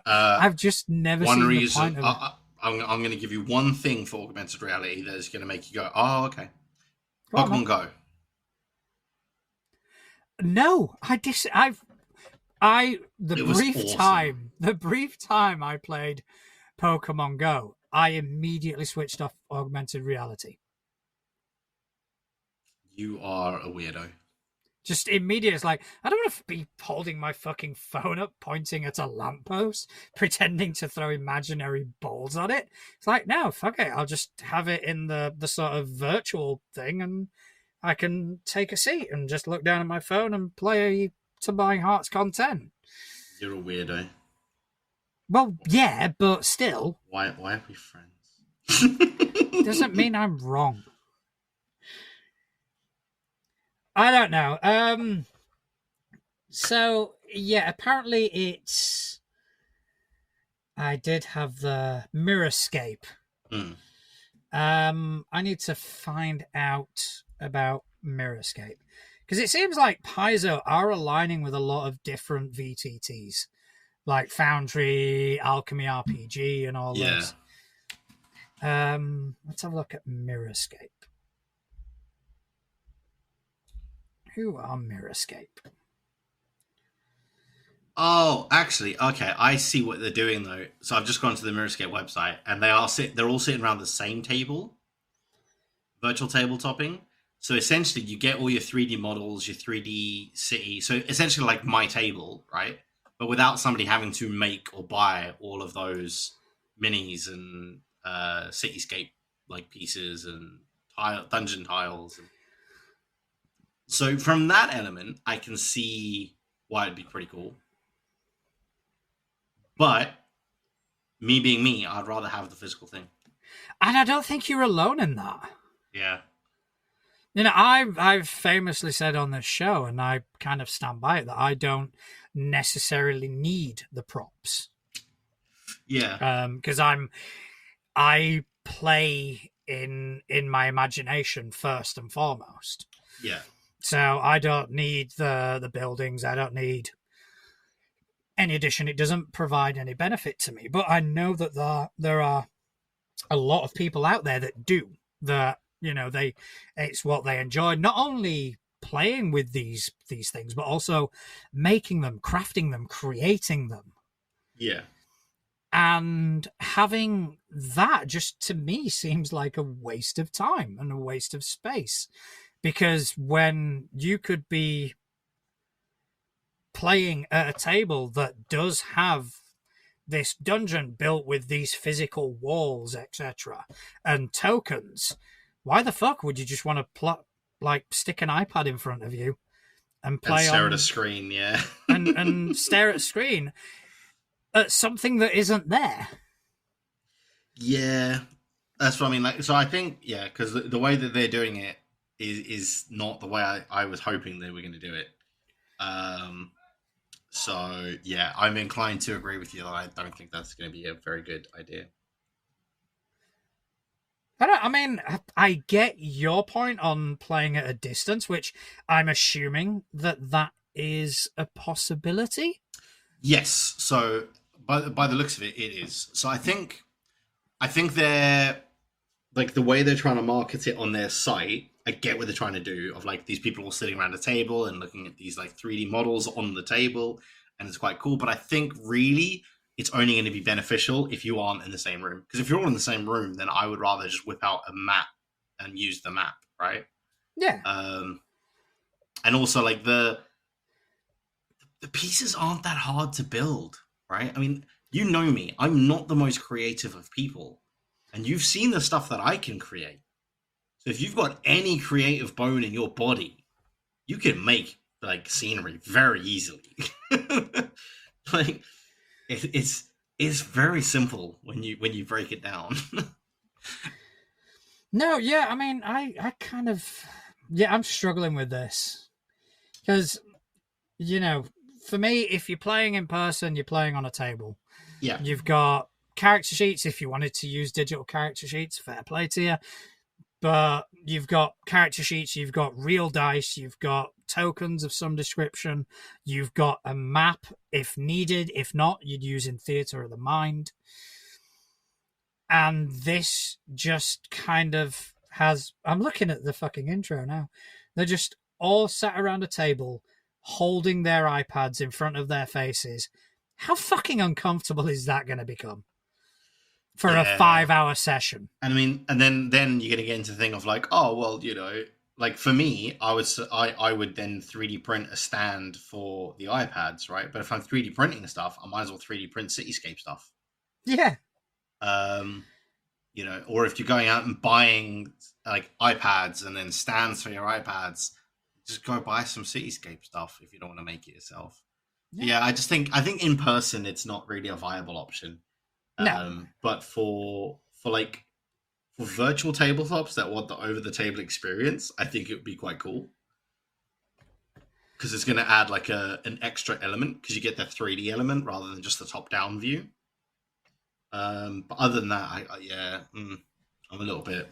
S1: I've just never seen the point of it.
S2: I'm going to give you one thing for augmented reality that is going to make you go, oh, okay.
S1: Go
S2: Pokemon Go.
S1: No, the brief time I played Pokemon Go, I immediately switched off augmented reality.
S2: You are a weirdo.
S1: Just immediate. It's like, I don't want to be holding my fucking phone up, pointing at a lamppost, pretending to throw imaginary balls at it. It's like, no, fuck it. I'll just have it in the sort of virtual thing, and I can take a seat and just look down at my phone and play to my heart's content.
S2: You're a weirdo.
S1: Well, yeah, but still.
S2: Why are we friends?
S1: Doesn't mean I'm wrong. I don't know. So yeah, apparently it's. I did have the Mirrorscape.
S2: Mm.
S1: I need to find out about Mirrorscape because it seems like Paizo are aligning with a lot of different VTTs, like Foundry, Alchemy RPG, and all
S2: Yeah.
S1: those. Let's have a look at Mirrorscape. Who are Mirrorscape?
S2: Oh, actually, okay. I see what they're doing though. So I've just gone to the Mirrorscape website, and they're all sitting around the same table, virtual tabletopping. So essentially, you get all your 3D models, your 3D city. So essentially, like my table, right? But without somebody having to make or buy all of those minis and cityscape like pieces and dungeon tiles. So from that element, I can see why it'd be pretty cool. But me being me, I'd rather have the physical thing.
S1: And I don't think you're alone in that.
S2: Yeah.
S1: You know, I've famously said on this show, and I kind of stand by it, that I don't necessarily need the props.
S2: Yeah.
S1: Because I play in my imagination first and foremost.
S2: Yeah.
S1: So I don't need the buildings. I don't need any addition. It doesn't provide any benefit to me. But I know that there are a lot of people out there that do, that, you know, it's what they enjoy, not only playing with these things, but also making them, crafting them, creating them.
S2: Yeah.
S1: And having that just to me seems like a waste of time and a waste of space, because when you could be playing at a table that does have this dungeon built with these physical walls, etc., and tokens, why the fuck would you just want to stick an iPad in front of you and play
S2: and stare at a screen, yeah,
S1: and stare at a screen at something that isn't there?
S2: Yeah, that's what I mean. Like, so I think, yeah, because the way that they're doing it is not the way I was hoping they were going to do it. So yeah, I'm inclined to agree with you that I don't think that's going to be a very good idea.
S1: I get your point on playing at a distance, which I'm assuming that is a possibility.
S2: Yes. So by the looks of it, it is. So I think they're like, the way they're trying to market it on their site. I get what they're trying to do, of like these people all sitting around a table and looking at these like 3D models on the table, and it's quite cool. But I think really it's only going to be beneficial if you aren't in the same room. Because if you're all in the same room, then I would rather just whip out a map and use the map, right?
S1: Yeah.
S2: And also, like, the pieces aren't that hard to build, right? I mean, you know me, I'm not the most creative of people, and you've seen the stuff that I can create. So if you've got any creative bone in your body, you can make like scenery very easily. Like, it's very simple when you break it down.
S1: No, yeah, I mean, I kind of, yeah, I'm struggling with this because, you know, for me, if you're playing in person, you're playing on a table.
S2: Yeah.
S1: You've got character sheets. If you wanted to use digital character sheets, fair play to you. But you've got character sheets, you've got real dice, you've got tokens of some description, you've got a map if needed. If not, you'd use in Theatre of the Mind. And this just kind of has... I'm looking at the fucking intro now. They're just all sat around a table, holding their iPads in front of their faces. How fucking uncomfortable is that going to become for a 5-hour session?
S2: And I mean, and then you're gonna get into the thing of like, oh well, you know, like for me, I would then 3D print a stand for the iPads, right? But if I'm 3D printing stuff, I might as well 3D print cityscape stuff.
S1: Yeah.
S2: You know, or if you're going out and buying like iPads and then stands for your iPads, just go buy some cityscape stuff if you don't want to make it yourself. Yeah, I think in person it's not really a viable option.
S1: No.
S2: But for like for virtual tabletops that want the over-the-table experience, I think it would be quite cool. Because it's going to add like an extra element, because you get that 3D element rather than just the top-down view. But other than that, I'm a little bit,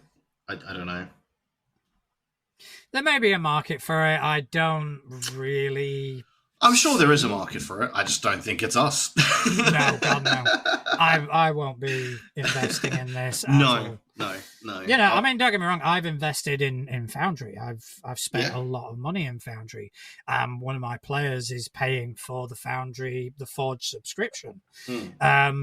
S2: I don't know.
S1: There may be a market for it. I don't really...
S2: I'm sure there is a market for it. I just don't think it's us.
S1: No, God, no. I won't be investing in this.
S2: No.
S1: You know, I mean, don't get me wrong. I've invested in Foundry. I've spent a lot of money in Foundry. One of my players is paying for the Foundry, the Forge subscription.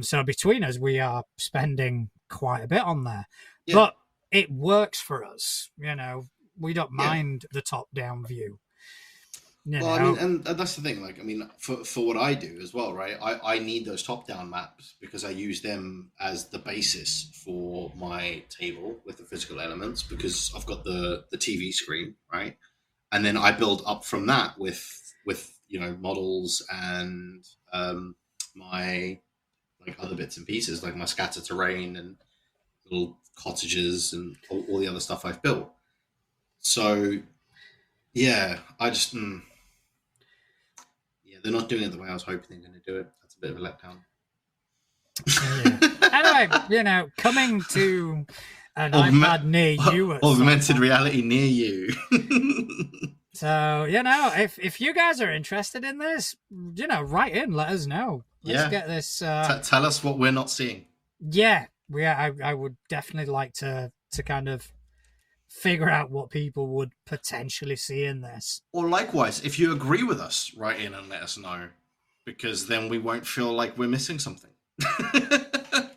S1: So between us, we are spending quite a bit on there. Yeah. But it works for us. You know, we don't mind the top-down view.
S2: I mean, and that's the thing. Like, I mean, for what I do as well, right? I need those top-down maps because I use them as the basis for my table with the physical elements, because I've got the TV screen, right? And then I build up from that with models and my like other bits and pieces, like my scatter terrain and little cottages and all the other stuff I've built. So yeah, I just. They're not doing it the way I was hoping they were going to do it. That's a bit of a letdown.
S1: Anyway, coming to an iPad near you.
S2: Augmented reality near you.
S1: So, if you guys are interested in this, write in, let us know. Let's get this.
S2: Tell us what we're not seeing.
S1: Yeah. I would definitely like to kind of figure out what people would potentially see in this.
S2: Or likewise, if you agree with us, write in and let us know, because then we won't feel like we're missing something. Because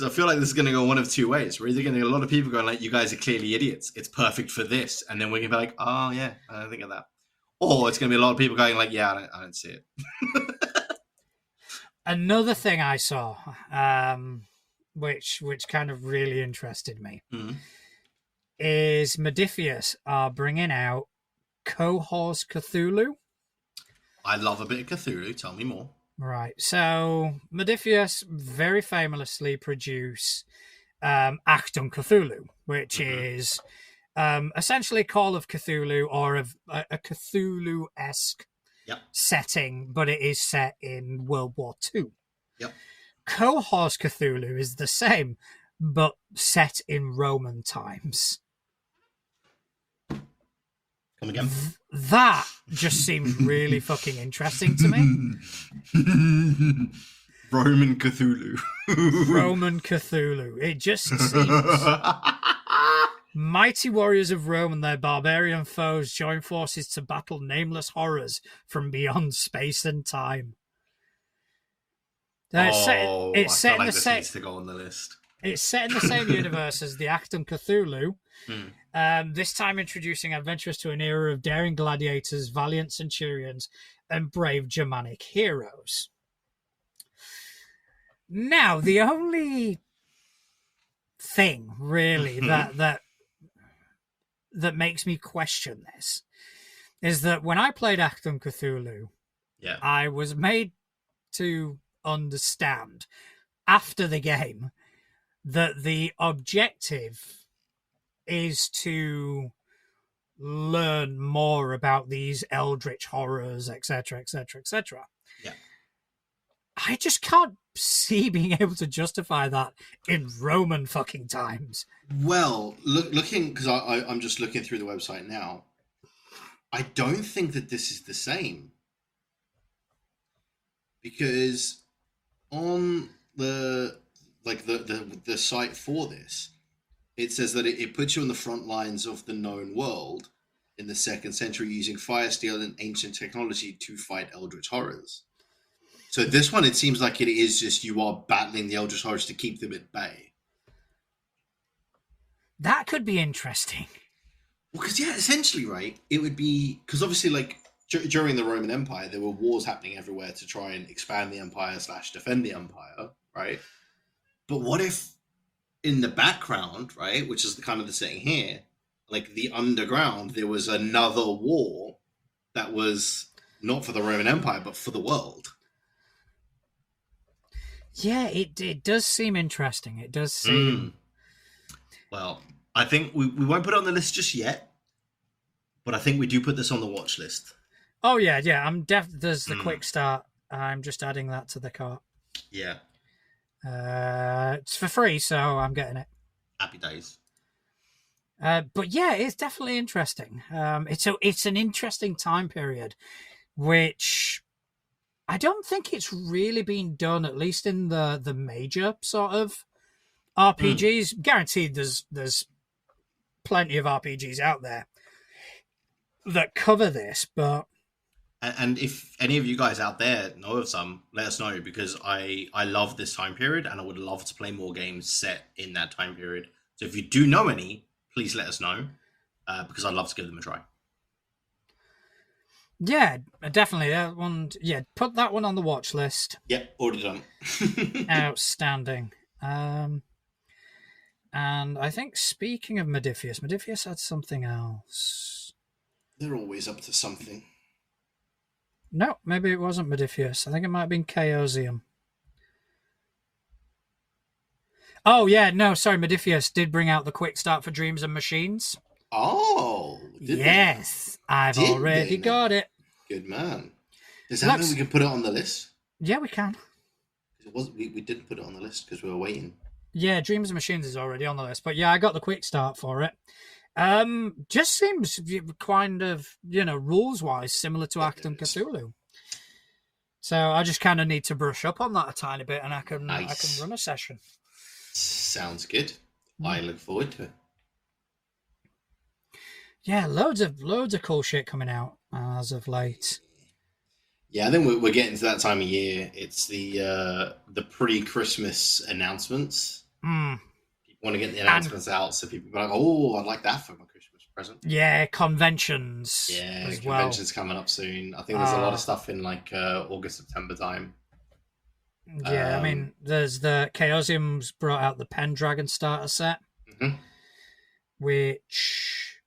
S2: I feel like this is going to go one of two ways. We're either going to get a lot of people going like, you guys are clearly idiots, it's perfect for this, and then we're going to be like, oh yeah, I don't think of that. Or it's going to be a lot of people going like, yeah, I don't see it.
S1: Another thing I saw, which kind of really interested me, is Modiphius are bringing out Cohors Cthulhu.
S2: I love a bit of Cthulhu. Tell me more.
S1: Right. So Modiphius very famously produce Achtung Cthulhu, which is essentially Call of Cthulhu, or a Cthulhu-esque setting, but it is set in World War II.
S2: Yep.
S1: Cohors Cthulhu is the same, but set in Roman times.
S2: Come again?
S1: That just seems really fucking interesting to me.
S2: Roman Cthulhu.
S1: Roman Cthulhu. It just seems... Mighty warriors of Rome and their barbarian foes join forces to battle nameless horrors from beyond space and time.
S2: It's set in the same. Needs to go on the list.
S1: It's set in the same universe as the Achtung Cthulhu. This time introducing adventurers to an era of daring gladiators, valiant centurions, and brave Germanic heroes. Now, the only thing really that makes me question this is that when I played Achtung Cthulhu, I was made to understand after the game that the objective is to learn more about these eldritch horrors, etc., etc., etc.
S2: Yeah.
S1: I just can't see being able to justify that in Roman fucking times.
S2: Well, looking, because I'm just looking through the website now, I don't think that this is the same. Because on the site for this, it says that it puts you on the front lines of the known world in the 2nd century using fire, steel, and ancient technology to fight eldritch horrors. So this one, it seems like it is just you are battling the eldritch horrors to keep them at bay.
S1: That could be interesting.
S2: Well, because, essentially, right, it would be... Because obviously, like, during the Roman Empire, there were wars happening everywhere to try and expand the empire / defend the empire, right? But what if in the background, right, which is the kind of the setting here, like the underground, there was another war that was not for the Roman Empire, but for the world?
S1: Yeah, it does seem interesting. It does seem
S2: Well, I think we won't put it on the list just yet, but I think we do put this on the watch list.
S1: Oh yeah. There's the quick start. I'm just adding that to the cart.
S2: Yeah.
S1: It's for free, so I'm getting it.
S2: Happy days.
S1: But yeah, it's definitely interesting. It's an interesting time period, which I don't think it's really been done, at least in the major sort of RPGs. Guaranteed, there's plenty of RPGs out there that cover this, but.
S2: And if any of you guys out there know of some, let us know, because I love this time period and I would love to play more games set in that time period. So if you do know any, please let us know, because I'd love to give them a try.
S1: Yeah, definitely. That one, yeah, put that one on the watch list.
S2: Yep, already done.
S1: Outstanding. And I think speaking of Modiphius had something else.
S2: They're always up to something.
S1: No, maybe it wasn't Modiphius. I think it might have been Chaosium. Oh, yeah, no, sorry, Modiphius did bring out the quick start for Dreams and Machines.
S2: Oh,
S1: yes, I've already got it.
S2: Good man. Does that mean we can put it on the list?
S1: Yeah, we can.
S2: We didn't put it on the list because we were waiting.
S1: Yeah, Dreams and Machines is already on the list, but yeah, I got the quick start for it. Just seems kind of, rules-wise similar to Actum Cthulhu. So I just kind of need to brush up on that a tiny bit, and I can run a session.
S2: Sounds good. I look forward to it.
S1: Yeah, loads of cool shit coming out as of late.
S2: Yeah, I think we're getting to that time of year. It's the pre-Christmas announcements. People want to get the announcements out, so people are like, "Oh, I'd like that for my Christmas present."
S1: Yeah, conventions.
S2: Yeah,
S1: as
S2: conventions coming up soon. I think there's a lot of stuff in like August, September time.
S1: Yeah, I mean, there's the Chaosium's brought out the Pendragon starter set, which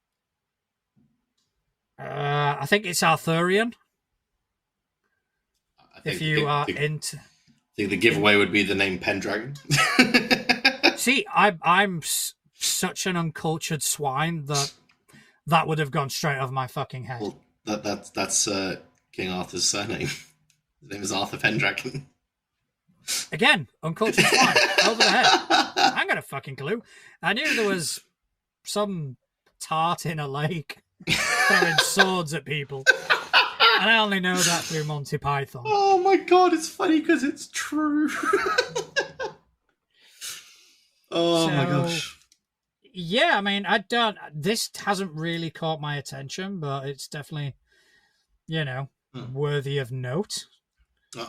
S1: I think it's Arthurian. If you are into,
S2: I think the giveaway would be the name Pendragon.
S1: See, I'm such an uncultured swine that would have gone straight over my fucking head.
S2: Well, that's King Arthur's surname. His name is Arthur Pendragon.
S1: Again, uncultured swine over the head. I ain't got a fucking clue. I knew there was some tart in a lake throwing swords at people. And I only know that through Monty Python.
S2: Oh my god, it's funny because it's true. My gosh.
S1: Yeah, I mean, this hasn't really caught my attention, but it's definitely, worthy of note.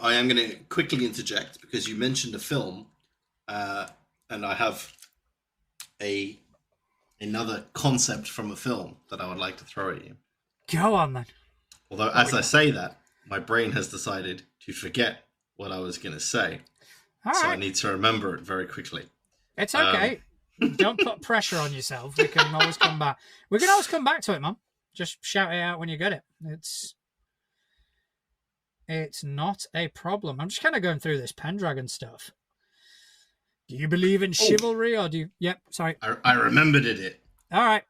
S2: I am going to quickly interject because you mentioned a film, and I have another concept from a film that I would like to throw at you.
S1: Go on then.
S2: Although, as I say that, my brain has decided to forget what I was going to say.
S1: All
S2: so
S1: right.
S2: I need to remember it very quickly.
S1: It's okay. Don't put pressure on yourself. We can always come back. We can always come back to it, man. Just shout it out when you get it. It's not a problem. I'm just kind of going through this Pendragon stuff. Do you believe in chivalry or do you... Yep, sorry.
S2: I remembered it.
S1: All right.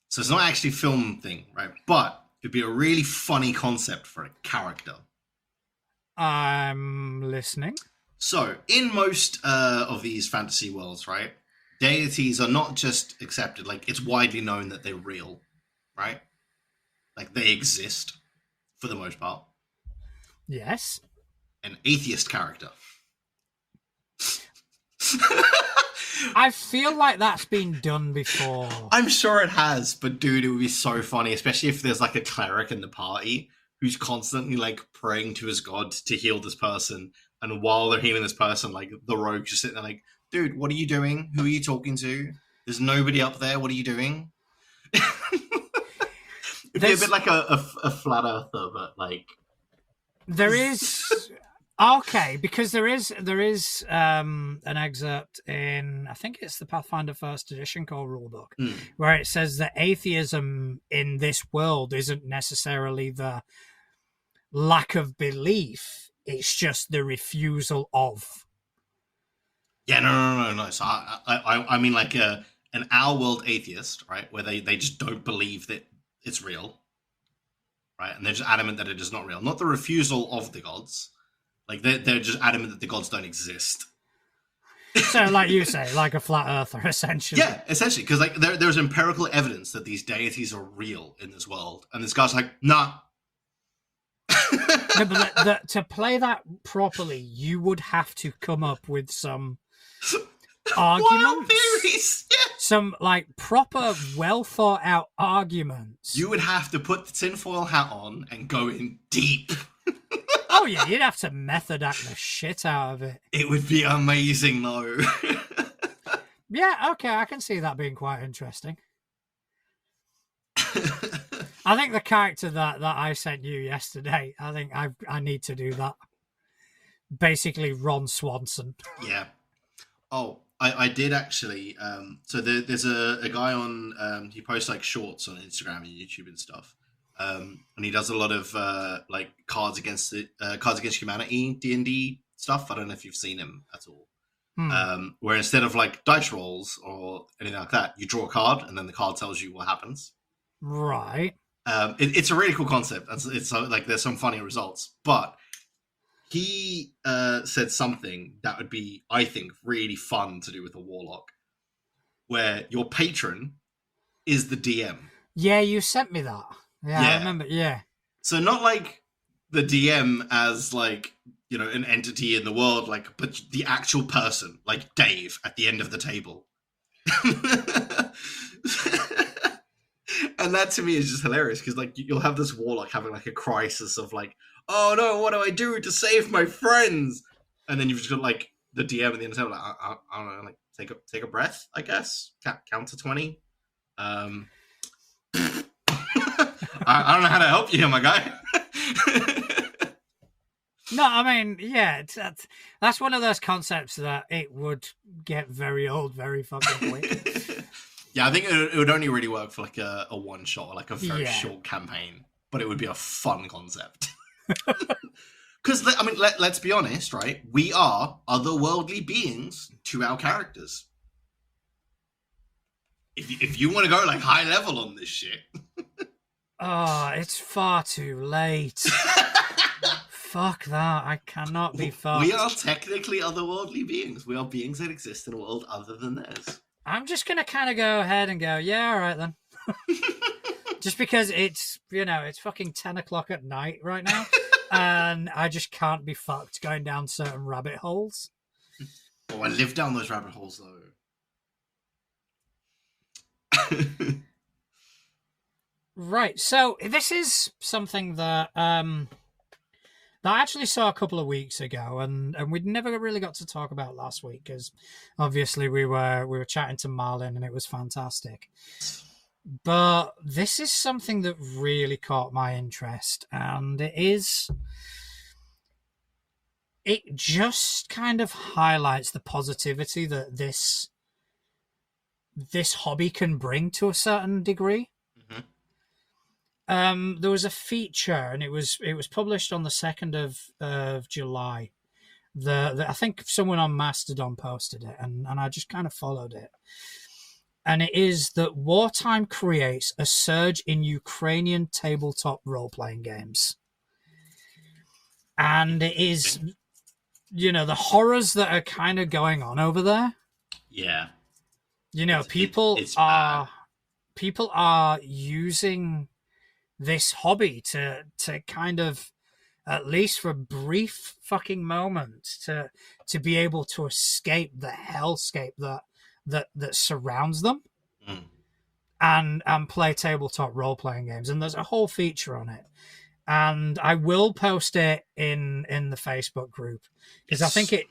S2: So it's not actually a film thing, right? But it'd be a really funny concept for a character.
S1: I'm listening.
S2: So, in most of these fantasy worlds, right, deities are not just accepted. Like, it's widely known that they're real, right? Like, they exist, for the most part.
S1: Yes.
S2: An atheist character.
S1: I feel like that's been done before.
S2: I'm sure it has, but dude, it would be so funny, especially if there's like a cleric in the party who's constantly like praying to his god to heal this person. And while they're healing this person, like the rogue's just sitting there like, dude, what are you doing? Who are you talking to? There's nobody up there. What are you doing? It'd be a bit like a flat earther, but like...
S1: There is... Okay, because there is an excerpt in, I think it's the Pathfinder First Edition core rulebook, where it says that atheism in this world isn't necessarily the lack of belief, it's just the refusal of.
S2: Yeah, no. So I mean like an an our world atheist, right, where they just don't believe that it's real, right, and they're just adamant that it is not real. Not the refusal of the gods, like they're just adamant that the gods don't exist.
S1: So, like you say, like a flat earther, essentially.
S2: Yeah, essentially, because like there's empirical evidence that these deities are real in this world, and this guy's like, nah.
S1: No, but to play that properly, you would have to come up with some arguments,
S2: theories. Yeah.
S1: Some like proper, well thought out arguments.
S2: You would have to put the tinfoil hat on and go in deep.
S1: Oh yeah, you'd have to method act the shit out of it.
S2: It would be amazing, though.
S1: Yeah, okay, I can see that being quite interesting. I think the character that I sent you yesterday, I think I need to do that. Basically, Ron Swanson.
S2: Yeah. Oh, I did actually. So there's a guy on. He posts like shorts on Instagram and YouTube and stuff. And he does a lot of like Cards Against Humanity D&D stuff. I don't know if you've seen him at all. Where instead of like dice rolls or anything like that, you draw a card and then the card tells you what happens.
S1: Right.
S2: It's a really cool concept. It's like there's some funny results, but he said something that would be, I think, really fun to do with a warlock, where your patron is the DM.
S1: Yeah, you sent me that. Yeah, I remember. Yeah.
S2: So not like the DM as like, you know, an entity in the world, like, but the actual person, like Dave at the end of the table. And that to me is just hilarious because like you'll have this warlock having like a crisis of like, oh no, what do I do to save my friends? And then you've just got like the DM at the end of the table, like, I don't know, like take a breath, I guess. Count to 20. I don't know how to help you here, my guy.
S1: No, I mean, yeah, that's one of those concepts that it would get very old very fucking quick.
S2: Yeah, I think it would only really work for like a one shot, or like a very short campaign, but it would be a fun concept. Because I mean, let's be honest, right? We are otherworldly beings to our characters. If you want to go like high level on this shit,
S1: oh, it's far too late. Fuck that! I cannot be fucked.
S2: We are technically otherworldly beings. We are beings that exist in a world other than theirs.
S1: I'm just going to kind of go ahead and go, yeah, all right then. Just because it's, you know, it's fucking 10 o'clock at night right now. And I just can't be fucked going down certain rabbit holes.
S2: Oh, I live down those rabbit holes, though.
S1: Right. So this is something that that I actually saw a couple of weeks ago, and we'd never really got to talk about last week because obviously we were chatting to Marlin and it was fantastic. But this is something that really caught my interest, and it just kind of highlights the positivity that this hobby can bring to a certain degree. There was a feature, and it was published on the 2nd of July. I think someone on Mastodon posted it, and I just kind of followed it. And it is that wartime creates a surge in Ukrainian tabletop role-playing games. And it is, you know, the horrors that are kind of going on over there.
S2: Yeah.
S1: You know, people are using this hobby to kind of, at least for a brief fucking moment, to be able to escape the hellscape that surrounds them, and play tabletop role-playing games. And there's a whole feature on it, and I will post it in the Facebook group because I think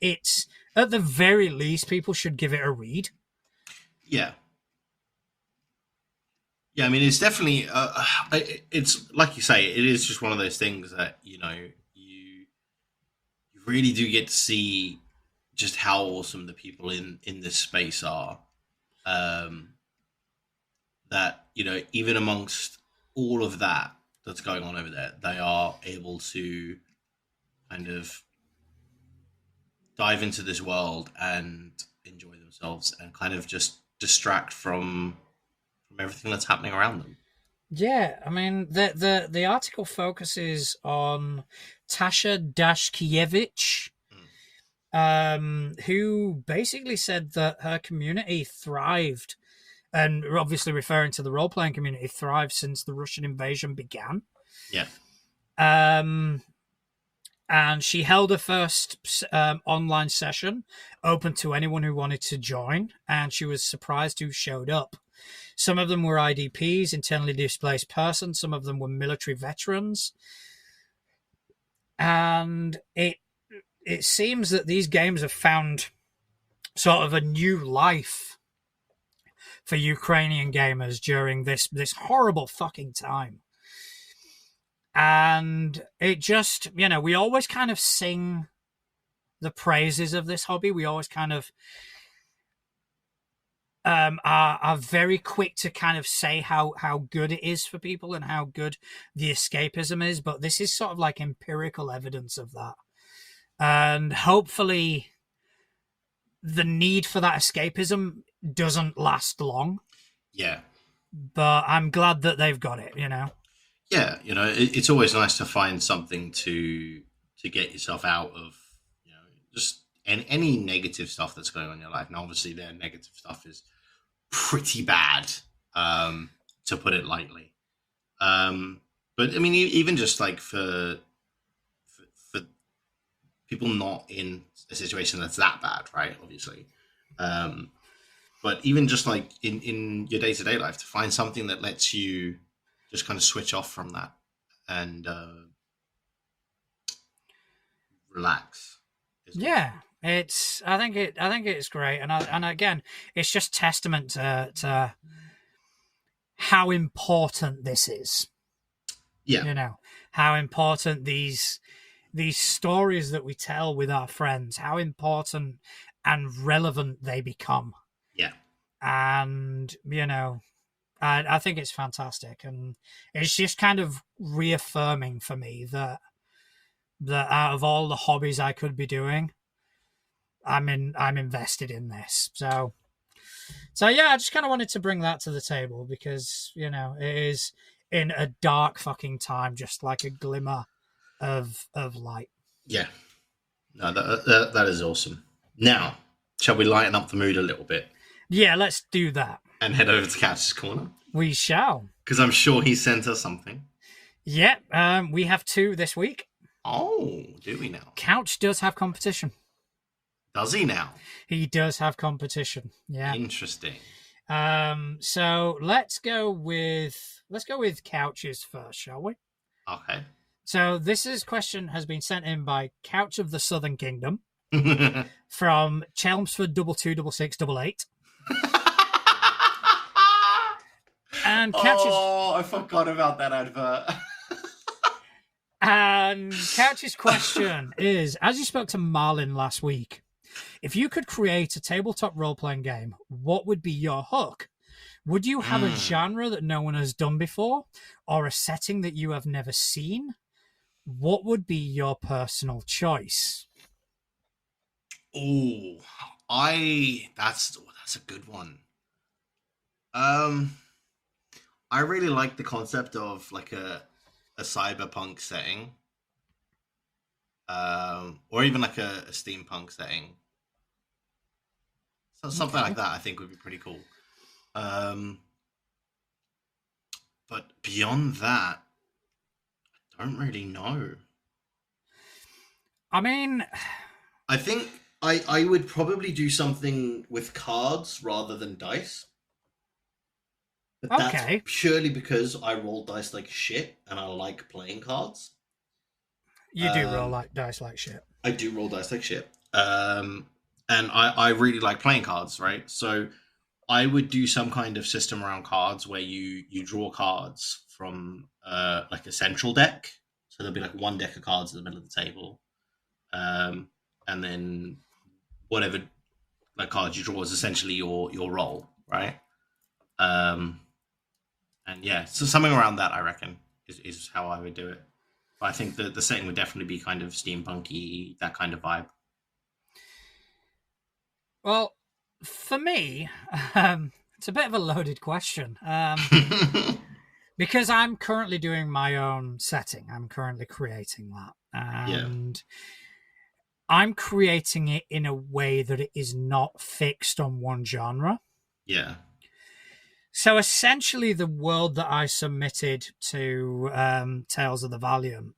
S1: it's at the very least people should give it a read.
S2: Yeah. Yeah, I mean, it's definitely, it's like you say, it is just one of those things that, you know, you really do get to see just how awesome the people in this space are. That, you know, even amongst all of that's going on over there, they are able to kind of dive into this world and enjoy themselves and kind of just distract from everything that's happening around them.
S1: Yeah, I mean the article focuses on Tasha Dashkiewicz,
S2: Mm.
S1: who basically said that her community thrived, and obviously referring to the role playing community, thrived since the Russian invasion began.
S2: Yeah.
S1: Um, and she held her first online session open to anyone who wanted to join, and she was surprised who showed up. Some of them were IDPs, internally displaced persons. Some of them were military veterans. And it seems that these games have found sort of a new life for Ukrainian gamers during this horrible fucking time. And it just, we always kind of sing the praises of this hobby. We always kind of are very quick to kind of say how good it is for people and how good the escapism is. But this is sort of like empirical evidence of that. And hopefully the need for that escapism doesn't last long.
S2: Yeah.
S1: But I'm glad that they've got it,
S2: Yeah, it's always nice to find something to get yourself out of, just any negative stuff that's going on in your life. And obviously, their negative stuff is pretty bad, to put it lightly. But I mean, even just like for people not in a situation that's that bad, right? Obviously, but even just like in your day-to-day life, to find something that lets you just kind of switch off from that and relax.
S1: Yeah, I think it's great, and again, it's just testament to how important this is.
S2: Yeah,
S1: How important these stories that we tell with our friends, how important and relevant they become.
S2: Yeah,
S1: and I think it's fantastic, and it's just kind of reaffirming for me that out of all the hobbies I could be doing, I'm invested in this. So yeah, I just kind of wanted to bring that to the table because it is in a dark fucking time, just like a glimmer of light.
S2: yeah. No, that is awesome. Now, shall we lighten up the mood a little bit?
S1: Yeah, let's do that.
S2: And head over to Couch's Corner?
S1: We shall.
S2: Because I'm sure he sent us something.
S1: Yeah, we have 2 this week.
S2: Oh, do we now?
S1: Couch does have competition.
S2: Does he now?
S1: He does have competition. Yeah.
S2: Interesting.
S1: So let's go with Couches first, shall we?
S2: Okay.
S1: So this question has been sent in by Couch of the Southern Kingdom from Chelmsford 226688. And Couch's,
S2: I forgot about that advert.
S1: And Couch's question is: as you spoke to Marlin last week, if you could create a tabletop role-playing game, what would be your hook? Would you have a genre that no one has done before, or a setting that you have never seen? What would be your personal choice?
S2: Oh, that's a good one. I really like the concept of like a cyberpunk setting, or even like a steampunk setting. So something like that, I think, would be pretty cool. But beyond that, I don't really know.
S1: I mean,
S2: I think I would probably do something with cards rather than dice. But
S1: okay.
S2: That's purely because I roll dice like shit and I like playing cards.
S1: You do roll like dice like shit.
S2: I do roll dice like shit. And I really like playing cards, right? So I would do some kind of system around cards where you draw cards from like a central deck. So there'll be like one deck of cards in the middle of the table. And then whatever like cards you draw is essentially your roll, right? And yeah, so something around that, I reckon, is how I would do it. But I think the setting would definitely be kind of steampunky, that kind of vibe.
S1: Well, For me, it's a bit of a loaded question. Because I'm currently doing my own setting. I'm currently creating that.
S2: Yeah.
S1: And I'm creating it in a way that it is not fixed on one genre.
S2: Yeah.
S1: So essentially, the world that I submitted to Tales of the Valiant,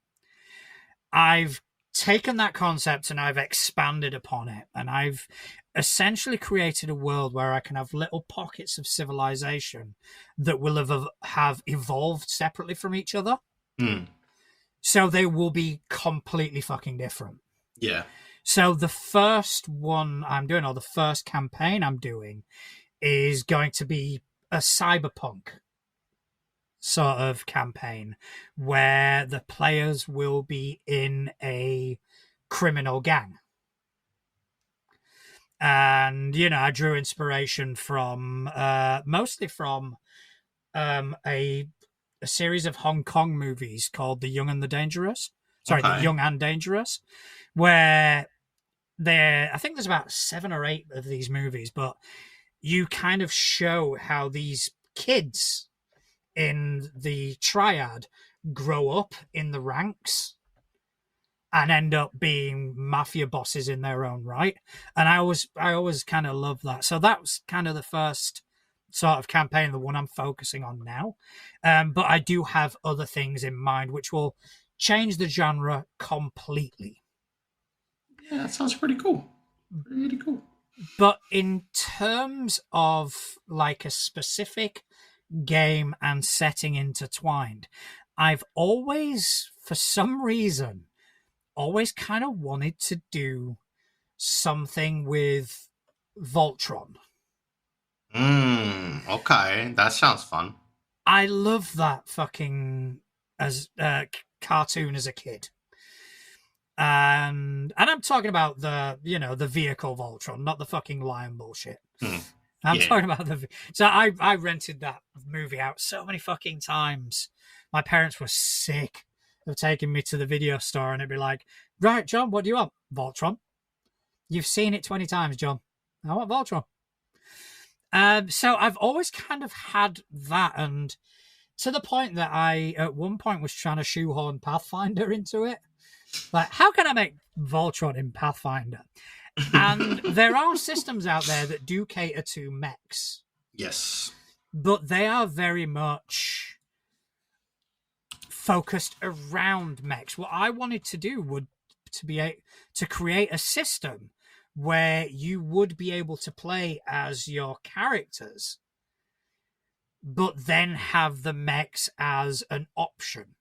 S1: I've taken that concept and I've expanded upon it. And I've essentially created a world where I can have little pockets of civilization that will have evolved separately from each other. So they will be completely fucking different.
S2: Yeah.
S1: So the first one I'm doing, or the first campaign I'm doing, is going to be a cyberpunk sort of campaign where the players will be in a criminal gang. And, I drew inspiration from, mostly from a series of Hong Kong movies called The Young and the Dangerous. Sorry,
S2: Okay.
S1: The Young and Dangerous, where I think there's about 7 or 8 of these movies, but you kind of show how these kids in the triad grow up in the ranks and end up being mafia bosses in their own right. And I always kind of love that. So that was kind of the first sort of campaign, the one I'm focusing on now. But I do have other things in mind which will change the genre completely.
S2: Yeah, that sounds pretty cool. Really cool.
S1: But in terms of like a specific game and setting intertwined, I've always, for some reason, always kind of wanted to do something with Voltron.
S2: Okay, that sounds fun.
S1: I love that fucking as cartoon as a kid. And I'm talking about the vehicle Voltron, not the fucking lion bullshit. I'm talking about so I rented that movie out so many fucking times. My parents were sick of taking me to the video store and it'd be like, right, John, what do you want? Voltron. You've seen it 20 times, John. I want Voltron. So I've always kind of had that, and to the point that I at one point was trying to shoehorn Pathfinder into it. Like, how can I make Voltron in Pathfinder? And there are systems out there that do cater to mechs.
S2: Yes.
S1: But they are very much focused around mechs. What I wanted to do would to create a system where you would be able to play as your characters, but then have the mechs as an option.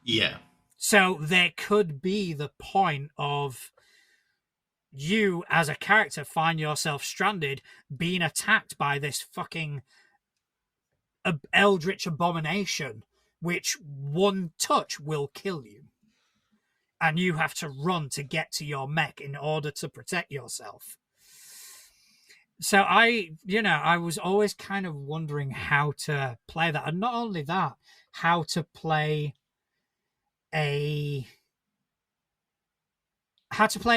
S2: Yeah.
S1: So there could be the point of you as a character find yourself stranded being attacked by this fucking eldritch abomination, which one touch will kill you. And you have to run to get to your mech in order to protect yourself. So I was always kind of wondering how to play that. And not only that, how to play it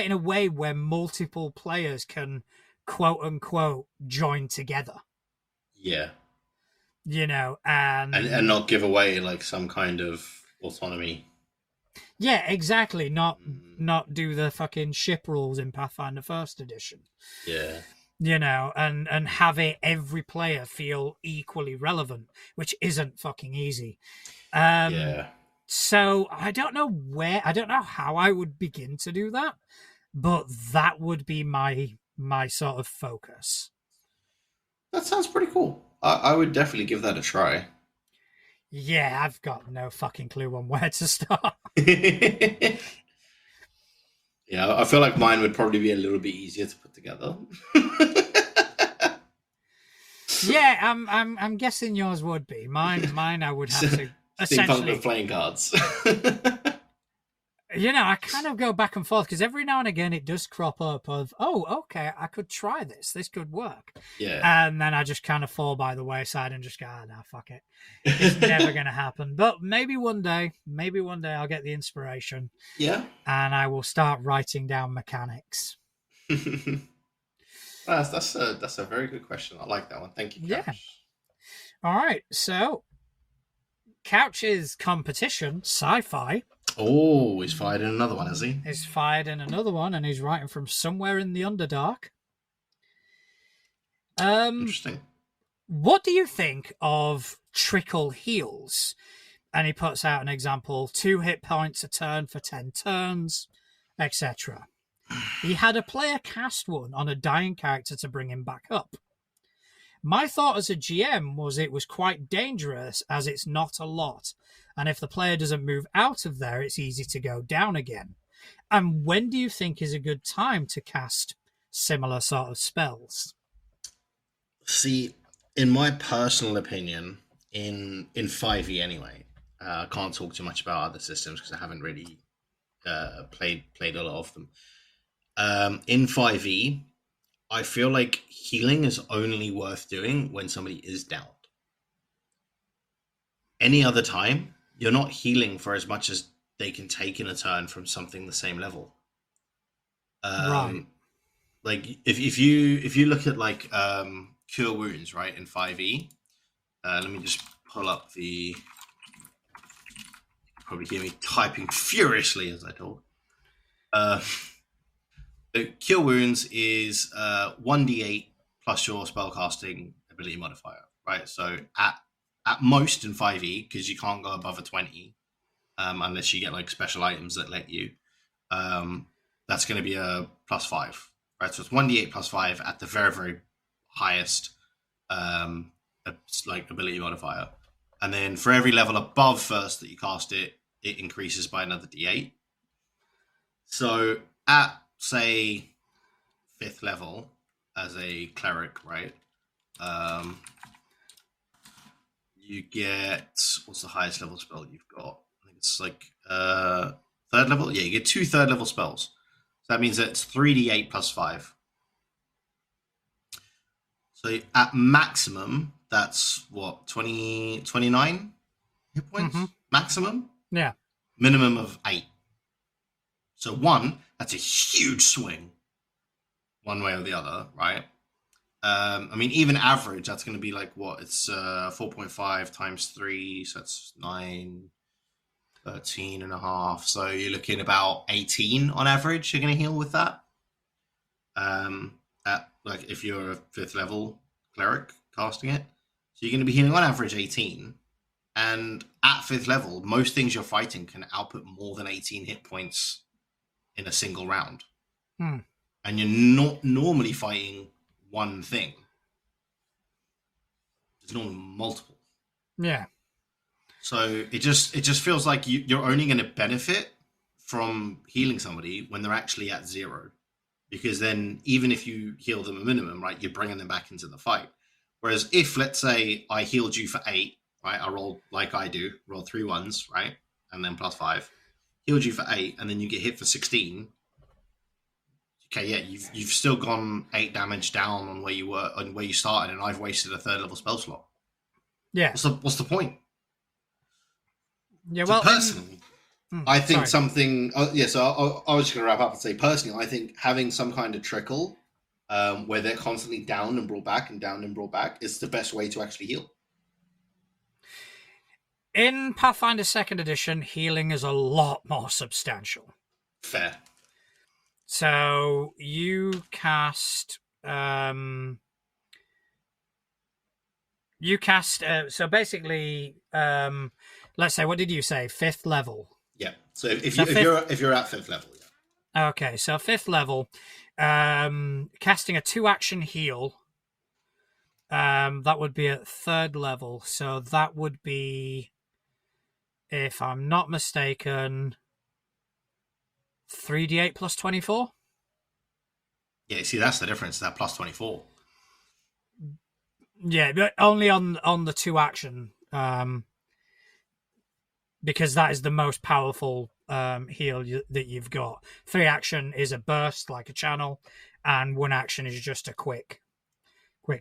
S1: in a way where multiple players can quote unquote join together.
S2: Yeah.
S1: And
S2: not give away like some kind of autonomy.
S1: Yeah, exactly. Not do the fucking ship rules in Pathfinder First Edition.
S2: Yeah.
S1: And have every player feel equally relevant, which isn't fucking easy.
S2: Yeah.
S1: So I don't know how I would begin to do that, but that would be my sort of focus.
S2: That sounds pretty cool. I would definitely give that a try.
S1: Yeah, I've got no fucking clue on where to start.
S2: Yeah, I feel like mine would probably be a little bit easier to put together.
S1: Yeah, I'm guessing yours would be. Mine I would have to essentially
S2: with playing cards.
S1: I kind of go back and forth because every now and again it does crop up of, oh, okay, I could try this. This could work.
S2: Yeah.
S1: And then I just kind of fall by the wayside and just go, no, fuck it. It's never going to happen. But maybe one day I'll get the inspiration.
S2: Yeah.
S1: And I will start writing down mechanics.
S2: That's a very good question. I like that one. Thank you,
S1: Yeah.
S2: Couch.
S1: All right. So, Couch's competition, sci-fi,
S2: Oh, he's fired in another one, has he?
S1: is fired in another one, and he's writing from somewhere in the Underdark.
S2: Interesting.
S1: What do you think of trickle heals? And he puts out an example: 2 hit points a turn for 10 turns, etc. He had a player cast one on a dying character to bring him back up. My thought as a GM was it was quite dangerous as it's not a lot, and if the player doesn't move out of there, it's easy to go down again. And when do you think is a good time to cast similar sort of spells?
S2: See, in my personal opinion, in 5e anyway, I can't talk too much about other systems because I haven't really played a lot of them. In 5e, I feel like healing is only worth doing when somebody is downed. Any other time, you're not healing for as much as they can take in a turn from something the same level.
S1: Right.
S2: Like if you look at like cure wounds, right, in 5e. Let me just pull up the. Probably hear me typing furiously as I talk. The cure wounds is 1d8 plus your spellcasting ability modifier, right? So at most in 5e, because you can't go above a 20 unless you get like special items that let you. That's going to be a +5, right? So it's 1d8 +5 at the very, very highest like ability modifier. And then for every level above first that you cast it, it increases by another d8. So at, say, 5th level as a cleric, right? You get, what's the highest level spell you've got? I think it's like 3rd level. Yeah, you get 2 3rd level spells. So that means that it's 3d8 +5. So at maximum, that's what, 29 hit points? Maximum?
S1: Yeah.
S2: Minimum of 8. So 1, that's a huge swing, one way or the other, right? I mean, even average, that's going to be like what? It's 4.5 times 3, so that's 9, 13 and a half. So you're looking about 18 on average. You're going to heal with that. At like if you're a 5th level cleric casting it, so you're going to be healing on average 18. And at 5th level, most things you're fighting can output more than 18 hit points in a single round. And you're not normally fighting one thing. There's normally multiple.
S1: Yeah.
S2: So it just feels like you're only going to benefit from healing somebody when they're actually at 0. Because then even if you heal them a minimum, right, you're bringing them back into the fight. Whereas if, let's say, I healed you for 8, right, I rolled like I do, roll 3 ones, right, and then +5, healed you for 8, and then you get hit for 16. Okay, yeah, you've still gone 8 damage down on where you were, on where you started, and I've wasted a 3rd level spell slot.
S1: Yeah.
S2: What's the point?
S1: Yeah.
S2: So
S1: Well,
S2: personally, I think
S1: sorry.
S2: something. So I was just going to wrap up and say, personally, I think having some kind of trickle, where they're constantly down and brought back and down and brought back, is the best way to actually heal.
S1: In Pathfinder 2nd Edition, healing is a lot more substantial.
S2: Fair.
S1: So you cast. So basically, let's say, what did you say? 5th level.
S2: Yeah. So if you're at 5th level, yeah.
S1: Okay, so 5th level, casting a 2-action heal. That would be at 3rd level. So that would be, if I'm not mistaken, 3d8 plus 24.
S2: Yeah. See, that's the difference. That +24.
S1: Yeah, but only on the 2-action, because that is the most powerful heal that you've got. 3-action is a burst, like a channel, and 1-action is just a quick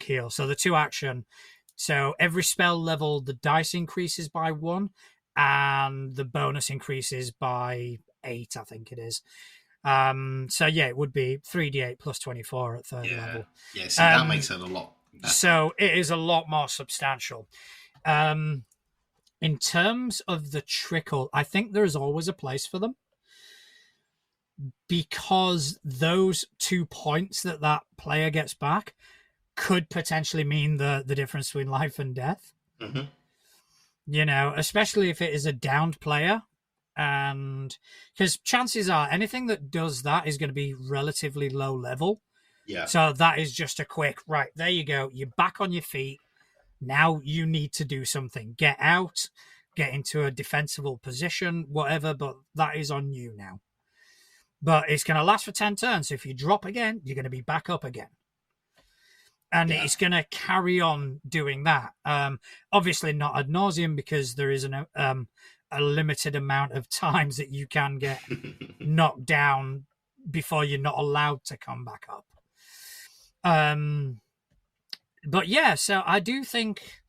S1: heal. So the 2-action, so every spell level, the dice increases by 1, and the bonus increases by 8, I think it is. So yeah, it would be 3d8 plus 24 at third level.
S2: Yeah, see, that makes it a lot better.
S1: So it is a lot more substantial. In terms of the trickle, I think there's always a place for them, because those 2 points that player gets back could potentially mean the difference between life and death.
S2: Mm-hmm.
S1: You know, especially if it is a downed player. And because chances are anything that does that is going to be relatively low level.
S2: Yeah.
S1: So that is just a quick, right, there you go. You're back on your feet. Now you need to do something. Get out, get into a defensible position, whatever, but that is on you now. But it's going to last for 10 turns. So if you drop again, you're going to be back up again. And it's going to carry on doing that. Obviously not ad nauseum, because there is a limited amount of times that you can get knocked down before you're not allowed to come back up. But yeah, so I do think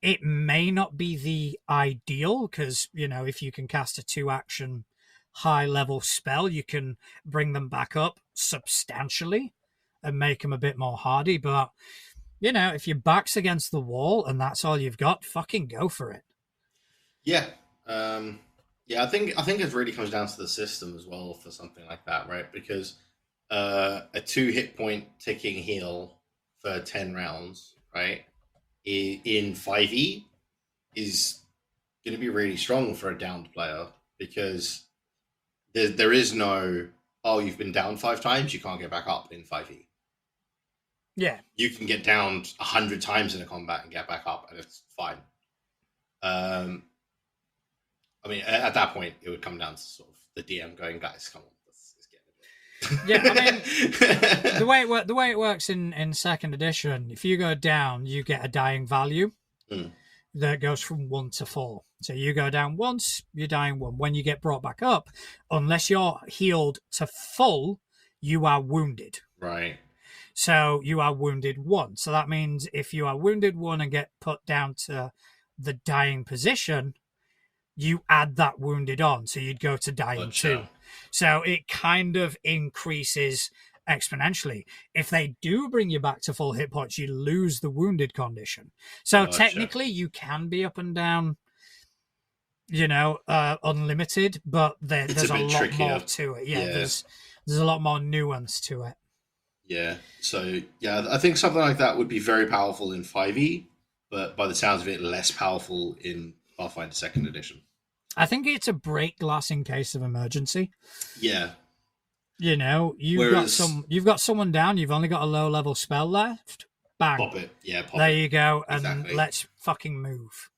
S1: it may not be the ideal, because, you know, if you can cast a 2-action high-level spell, you can bring them back up substantially and make them a bit more hardy. But, you know, if your back's against the wall and that's all you've got, fucking go for it.
S2: Yeah. I think it really comes down to the system as well for something like that, right? Because a 2 hit point ticking heal for 10 rounds, right, in 5e is going to be really strong for a downed player, because there is no, oh, you've been down 5 times, you can't get back up in 5e.
S1: Yeah.
S2: You can get downed 100 times in a combat and get back up, and it's fine. I mean, at that point, it would come down to sort of the DM going, guys, come on, let's get
S1: it. Yeah, I mean, the way it works in second edition, if you go down, you get a dying value that goes from 1 to 4. So you go down once, you're dying 1. When you get brought back up, unless you're healed to full, you are wounded.
S2: Right.
S1: So you are wounded 1. So that means if you are wounded 1 and get put down to the dying position, you add that wounded on. So you'd go to dying 2. So it kind of increases exponentially. If they do bring you back to full hit points, you lose the wounded condition. So technically you can be up and down, you know, unlimited, but there's a lot more to it. Yeah, there's a lot more nuance to it.
S2: Yeah. So yeah, I think something like that would be very powerful in 5e, but by the sounds of it, less powerful in Pathfinder 2nd edition.
S1: I think it's a break glass in case of emergency.
S2: Yeah.
S1: You know, you've got someone down, you've only got a low level spell left. Bang.
S2: Pop it. Yeah, pop
S1: there
S2: it.
S1: You go, and
S2: exactly.
S1: Let's fucking move.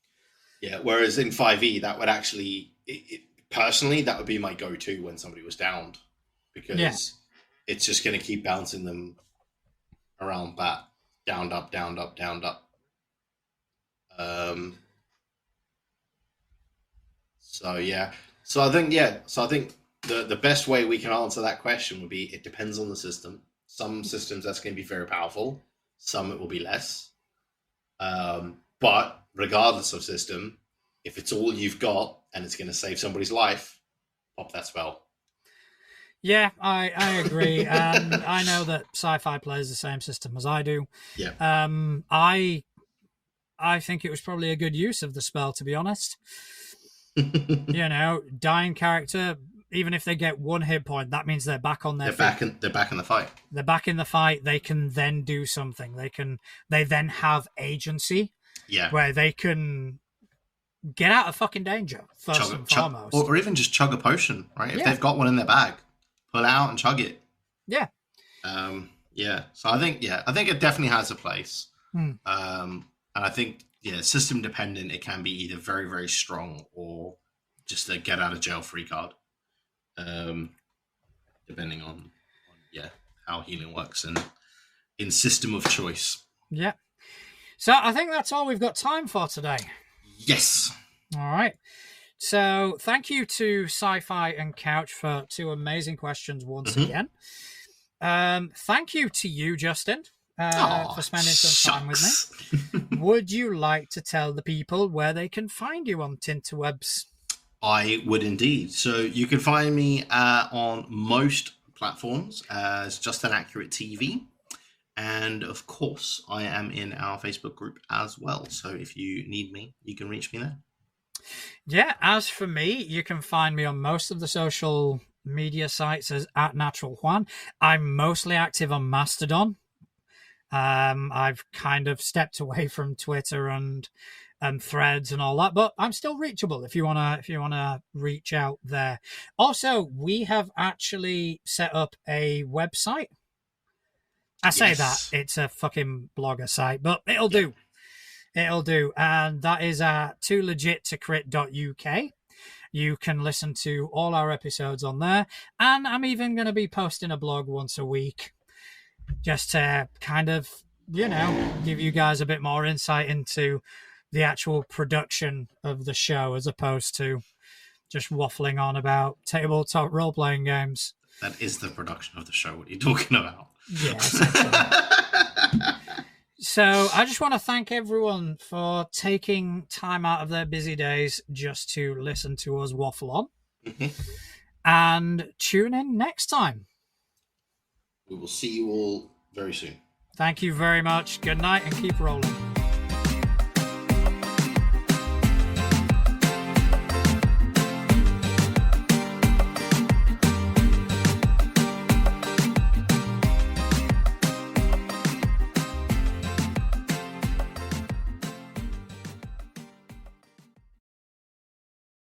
S2: Yeah, whereas in 5e, that would actually, personally, that would be my go-to when somebody was downed, because it's just going to keep bouncing them around that, downed up, downed up, downed up. So I think the best way we can answer that question would be, it depends on the system. Some systems that's going to be very powerful, some it will be less. But regardless of system, if it's all you've got and it's going to save somebody's life, pop that spell.
S1: Yeah, I agree. And I know that Sci-Fi plays the same system as I do.
S2: Yeah.
S1: I think it was probably a good use of the spell, to be honest. You know, dying character, even if they get 1 hit point, that means they're back on their feet.
S2: They're back in the fight.
S1: They're back in the fight. They can then do something. They then have agency.
S2: Yeah.
S1: Where they can get out of fucking danger, first and foremost.
S2: Or even just chug a potion, right? If they've got one in their bag, pull it out and chug it.
S1: Yeah.
S2: So I think it definitely has a place. And I think, system dependent, it can be either very, very strong or just a get out of jail free card. Depending on how healing works and in system of choice.
S1: Yeah. So I think that's all we've got time for today.
S2: Yes.
S1: All right. So thank you to Sci-Fi and Couch for 2 amazing questions once again. Thank you to you, Justin, for spending some time with me. Would you like to tell the people where they can find you on Tinterwebs?
S2: I would indeed. So you can find me on most platforms as Just an Accurate TV. And of course, I am in our Facebook group as well. So if you need me, you can reach me there.
S1: Yeah, as for me, you can find me on most of the social media sites as @NaturalJuan. I'm mostly active on Mastodon. I've kind of stepped away from Twitter and Threads and all that, but I'm still reachable if you wanna reach out there. Also, we have actually set up a website. I say that it's a fucking blogger site, but it'll do. It'll do. And that is toolegit2crit.uk. You can listen to all our episodes on there. And I'm even going to be posting a blog once a week just to kind of, give you guys a bit more insight into the actual production of the show as opposed to just waffling on about tabletop role-playing games.
S2: That is the production of the show. What are you talking about?
S1: Yeah. So I just want to thank everyone for taking time out of their busy days just to listen to us waffle on. And tune in next time.
S2: We will see you all very soon.
S1: Thank you very much. Good night and keep rolling.